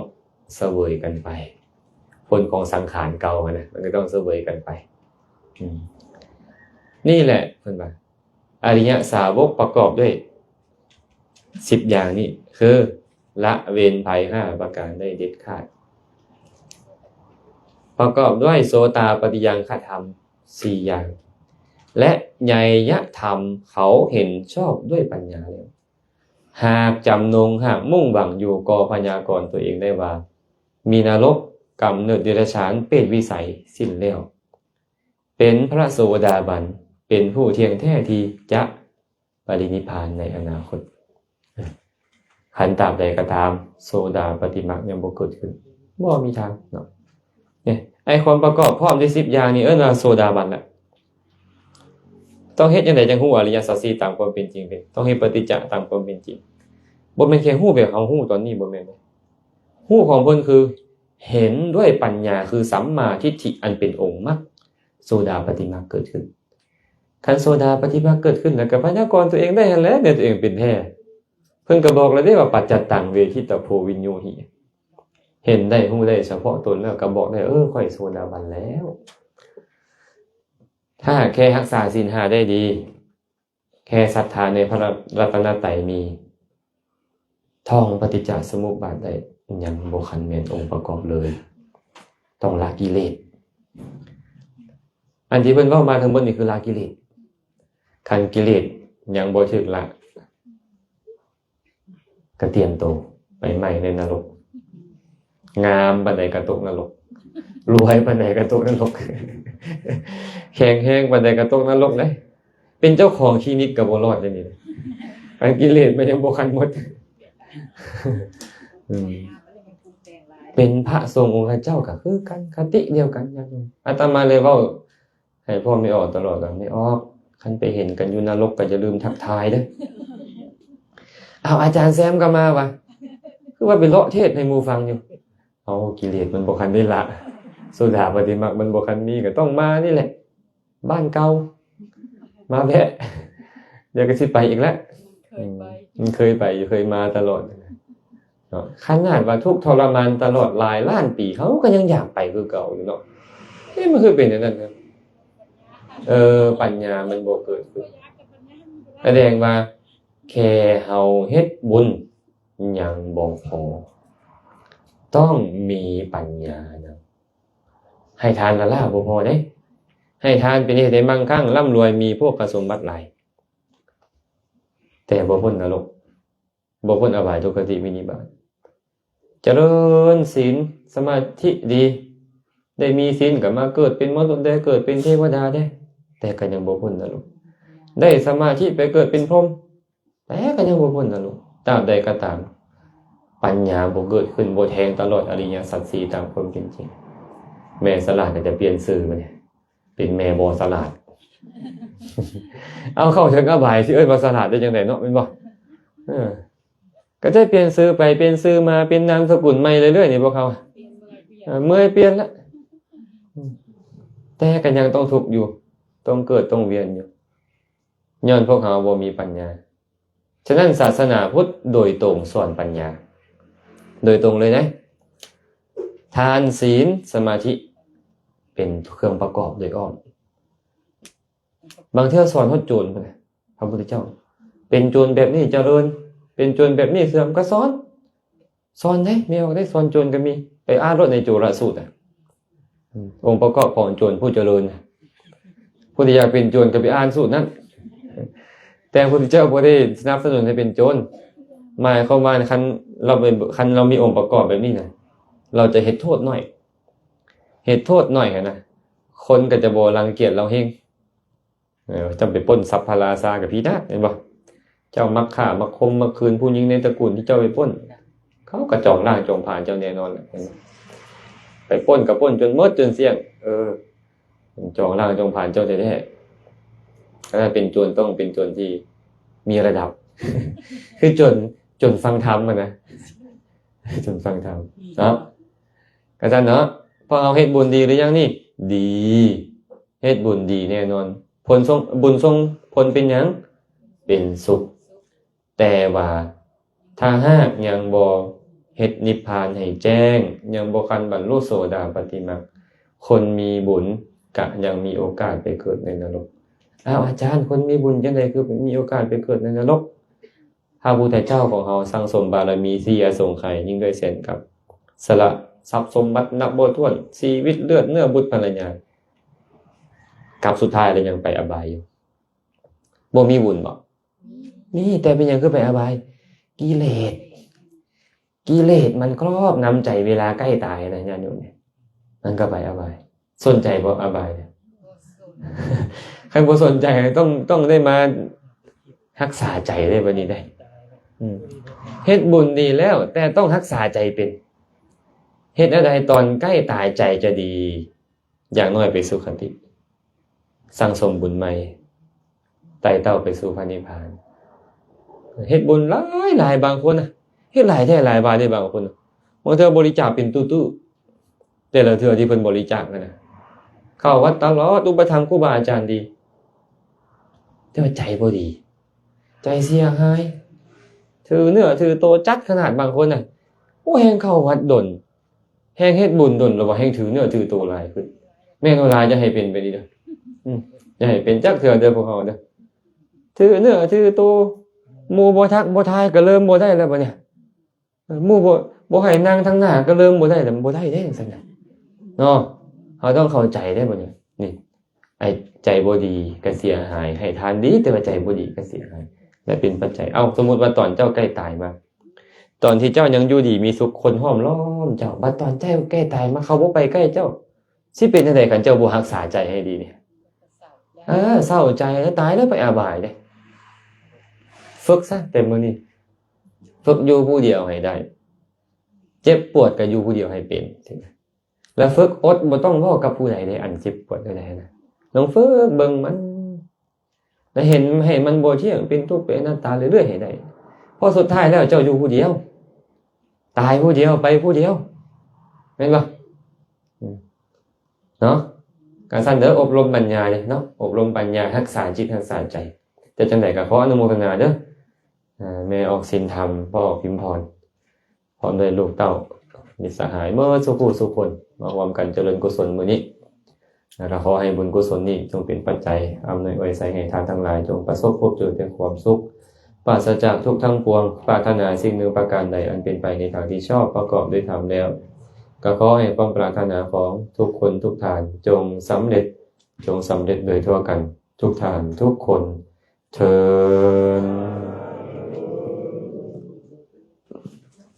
เสวยกันไปผลของสังขารเก่านะมันก็ต้องเสวยกันไปนี่แหละเพิ่นว่าอริยสาวกประกอบด้วย10อย่างนี้คือละเว้นภัย5ประการได้เด็ดขาดประกอบด้วยโสตาปัฏฐิยังฆธรรม4อย่างและไญยธรรมเขาเห็นชอบด้วยปัญญาแล้วหากจำนงหากมุ่งหวังอยู่ก็พยากรณ์ตัวเองได้ว่ามีนรกกำเนิดเดรัจฉานเป็นวิสัยสิ้นแล้วเป็นพระโสดาบันเป็นผู้เที่ยงแท้ที่จะปรินิพพานในอนาคตขันตราบใดก็ตามโสดาปัตติมรรคยังบ่เกิดขึ้นบ่มีทางเนาะเนี่ยไอ้ความประกอบพร้อมด้วย10อย่างนี้ว่าโสดาบันน่ะต้องเฮ็ดจังได๋จังฮู้อริยสัจ4ตามความเป็นจริงเป็นต้องเฮ็ดปฏิจจ์ตามความเป็นจริงบ่แม่นแค่ฮู้แบบเฮาฮู้ตอนนี้บ่แม่นฮู้ของเพิ่นคือเห็นด้วยปัญญาคือสัมมาทิฏฐิอันเป็นองค์มรรคโสดาปัตติมรรคเกิดขึ้นคันโสดาปัตติมรรคเกิดขึ้นแล้วก็พยากรณ์ตัวเองได้หั่นแหละเนี่ยตัวเองเป็นแท้เพิ่นก็บอกแล้วเด้ว่าปัจจัตตังเวทิตโพวินโยหิ เห็นได้ฮู้ได้เฉพาะตนแล้วก็บอกได้ข่อยโสดาบันแล้ว ถ้าแค่รักษาศีล5ได้ดี แค่ศรัทธาในพระรัตนตรัยมีท่องปฏิจจสมุปบาทได้ยังบ่คันแม่นองค์ประกอบเลยต้องละกิเลสอันที่เพิ่นเว้ามาทั้งหมดนี่คือละกิเลสคันกิเลสยังบ่ถึกละก็เตรียมตัวไปใหม่ในนรกงามปานใดก็ตกนรกรวยปานใดก็ตกนรกแข็งแรงปานใดก็ตกนรกเลยเป็นเจ้าของคลินิกก็บ่รอดจังนี้อันกิเลสมันยังบ่คันหมดเป็นพระทรงองค์เจ้าก็คือกันคติเดียวกันนะอาตมาเลยเว้าให้พ่อไม่ออกตลอดว่าไม่ออกคันไปเห็นกันอยู่นรกก็อย่าลืมทักทายเด้อเอาอาจารย์แซมก็มาว่ะคือว่าไปเลาะเทศให้หมู่ฟังอยู่เอากิเลสมันบ่คันได้ละโซดาปฏิมามันบ่คันมีก็ต้องมานี่แหละบ้านเก่ามาแวะเดี๋ยวก็สิไปอีกแล้วเคยไปเคยมาตลอดขนาดว่าทุกข์ทรมานตลอดหลายล้านปีเขาก็ยังอยากไปคือเก่าอยู่เนาะนี่มันคือเป็นอย่างนั้นครับปัญญามันบ่เกิดขึ้นแสดงว่าแค่เฮาเฮ็ดบุญยังบ่พอต้องมีปัญญานะให้ทานละล่าบ่พอเด้ให้ทานเป็นเหตุให้มั่งคั่งร่ำรวยมีพวกสมบัติหลายแต่บ่พ้นนรกบ่พ้นอบายทุกขติวินิบาตเจริญศีลสมาธิดีได้มีศีลก็มาเกิดเป็นมนุษย์ได้เกิดเป็นเทวดาได้แต่ก็ยังบ่พ้นนรกได้สมาธิไปเกิดเป็นพรหมแต่ก็ยังบ่พ้นนรกตราบใดก็ตามปัญญาบ่เกิดขึ้นบ่แทงตลอดอริยสัจ4ตามความเป็นจริงแม่สลาดจะเปลี่ยนชื่อมาเนี่ยเป็นแม่บ่สลาดเอาเข้าถึงอบายสิบ่สลาดได้จังได๋เนาะแม่นบ่ก็ได้เปลี่ยนชื่อไปเปลี่ยนชื่อมาเป็นนามสกุลใหม่เรื่อยๆนี่พวกเขาเมื่อยเปลี่ยนละแต่ก็ยังต้องทุกข์อยู่ต้องเกิดต้องเวียนอยู่ย้อนพวกเขาบ่มีปัญญาฉะนั้นศาสนาพุทธโดยตรงสอนปัญญาโดยตรงเลยนะทานศีลสมาธิเป็นเครื่องประกอบโดยอ้อมบางเทื่อสอนฮอดโจรพุ่นน่ะพระพุทธเจ้าเป็นโจรแบบนี้เจริญเป็นโจรแบบนี้เสื่อมก็สอนได้มีออกได้สอนโจรก็มีไปอ่านรถในโจรสูตรองค์ประกอบของโจรผู้เจริญผู้ที่อยากเป็นโจรก็ไปอ่านสูตรนั้นแต่พระพุทธเจ้าบ่ได้สนับสนุนให้เป็นโจรหมายความว่าคันเรามีองค์ประกอบแบบนี้นะเราจะเฮ็ดโทษน้อยนะคนก็จะบ่รังเกียจเราเฮงจำไปปล้นทรัพย์พาราซากับพี่นาเห็นบ่เจ้ามักฆ่ามักคมมักคืนผู้หญิงในตระกูลที่เจ้าไปปล้นเขาก็จองร่างจองผ่านเจ้าแน่นอนแหละไปปล้นก็ปล้นจนหมดจนเสี่ยงจองร่างจองผ่านเจ้าแท้ๆถ้าเป็นโจรต้องเป็นโจรที่มีระดับ คือจนฟังธรรมนะจนฟังธรรมเนาะอาจารย์เนาะพอเอาเฮ็ดบุญดีหรือยังนี่ดีเฮ็ดบุญดีแน่นอนผลส่งบุญส่งผลเป็นหยังเป็นสุขแต่ว่าถ้าหากยังบ่เฮ็ดนิพพานให้แจ้งยังบ่คันบรรลุโสดาปัตติมรรคคนมีบุญก็ยังมีโอกาสไปเกิดในนรกอาจารย์คนมีบุญจังได๋คือมีโอกาสไปเกิดในนรกพระพุทธเจ้าของเราสั่งสมบารมี4อสงไขยยิ่งด้วยแสนกับสละทรัพย์สมบัตินับบ่ถ้วนชีวิตเลือดเนื้อบุตรภรรยากับสุดท้ายแล้วยังไปอบายอยู่บ่มีบุญบ่มีแต่เป็นหยังคือไปอบายกิเลสมันครอบงำใจเวลาใกล้ตายนะญาติโยมเนี่ยมันก็ไปอบายสนใจบ่อบายเนี่ยใครบ่สนใจต้องได้มารักษาใจได้บัดนี้ได้เฮ็ดบุญดีแล้วแต่ต้องรักษาใจเป็นเฮ็ดอะไรตอนใกล้ตายใจจะดีอย่างน้อยไปสุคติสั่งสมบุญใหม่ไต่เต้าไปสู่พระนิพพานเฮ็ดบุญหลายบางคนน่ะเฮ็ดหลายแท้หลายบาทได้บางคนบางเทื่อบริจาคเป็นตู้ๆแต่ละเทื่อที่เพิ่นบริจาคนั่นน่ะเข้าวัดตลอดอุปถัมภ์ครูบาอาจารย์ดีแต่ว่าใจบ่ดีใจเสียหายถือเนื้อถือโตจัดขนาดบางคนน่ะโอ้แฮงเข้าวัดดน แห้งเฮ็ดบุญดนแล้วบ่แห้งถือเนื้อถือตัวหลายขึ้นแม่นว่าหลายจะให้เป็นไปดีเด้อจะให้เป็นจักเทื่อเด้อพวกเฮาเด้อถือเนื้อถือตัวหมู่บ่ทักบ่ทายก็เริ่มบ่ได้แล้วบัดเนี่ยหมู่บ่ให้นั่งทางหน้าก็เริ่มบ่ได้แล้วบ่ได้เด้จังซั่นน่ะเนาะเฮาต้องเข้าใจได้บัดนี้นี่ไอ้ใจบ่ดีก็เสียหายให้ทานดีแต่ว่าใจบ่ดีก็เสียหายและเป็นปัจจัยสมมุติว่าตอนเจ้าใกล้ตายมาตอนที่เจ้ายังอยู่ดีมีสุขคนห้อมล้อมเจ้าบัดตอนเจ้าใกล้ตายมาเขาบ่ไปใกล้เจ้าสิเป็นจังได๋คันเจ้าบ่รักษาใจให้ดีนี่เศร้าใจแล้วตายแล้วไปอาบายเด้ฝึกซะแต่มื้อนี้ฝึกอยู่ผู้เดียวให้ได้เจ็บปวดก็อยู่ผู้เดียวให้เป็นแล้วฝึกอดบ่ต้องเว้ากับผู้ใดได้อันเจ็บปวดได้นะลองฝึกเบิ่งมันแล้วเห็นให้มันบ่เที่ยงเป็นทุกข์เป็นอนัตตาเรื่อยๆให้ได้พอสุดท้ายแล้วเจ้าอยู่ผู้เดียวตายผู้เดียวไปผู้เดียวแม่นบ่เนาะการสั่นเด้ออบรมปัญญาเนาะอบรมปัญญารักษาจิตรักษาใจแต่จังได๋ก็ขออนุโมทนาเด้อแม่ออกศีลธรรมพ่อออกพิมพรพร้อมด้วยลูกเต้ามิตรสหายเมื่อสุขสุขคนมาร่วมกันเจริญกุศลมื้อนี้แล้วขอให้บุญกุศลนี้จงเป็นปัจจัยอำนวยอวยใส่ให้ท่านทั้งหลายจงประสบพบเจอแต่ความสุขปราศจากทุกข์ทั้งปวงปรารถนาสิ่งหนึ่งประการใดอันเป็นไปในทางที่ชอบประกอบด้วยธรรมแล้วก็ขอให้ความปรารถนาของทุกคนทุกท่านจงสำเร็จโดยทั่วกันทุกท่านทุกคนเทอญ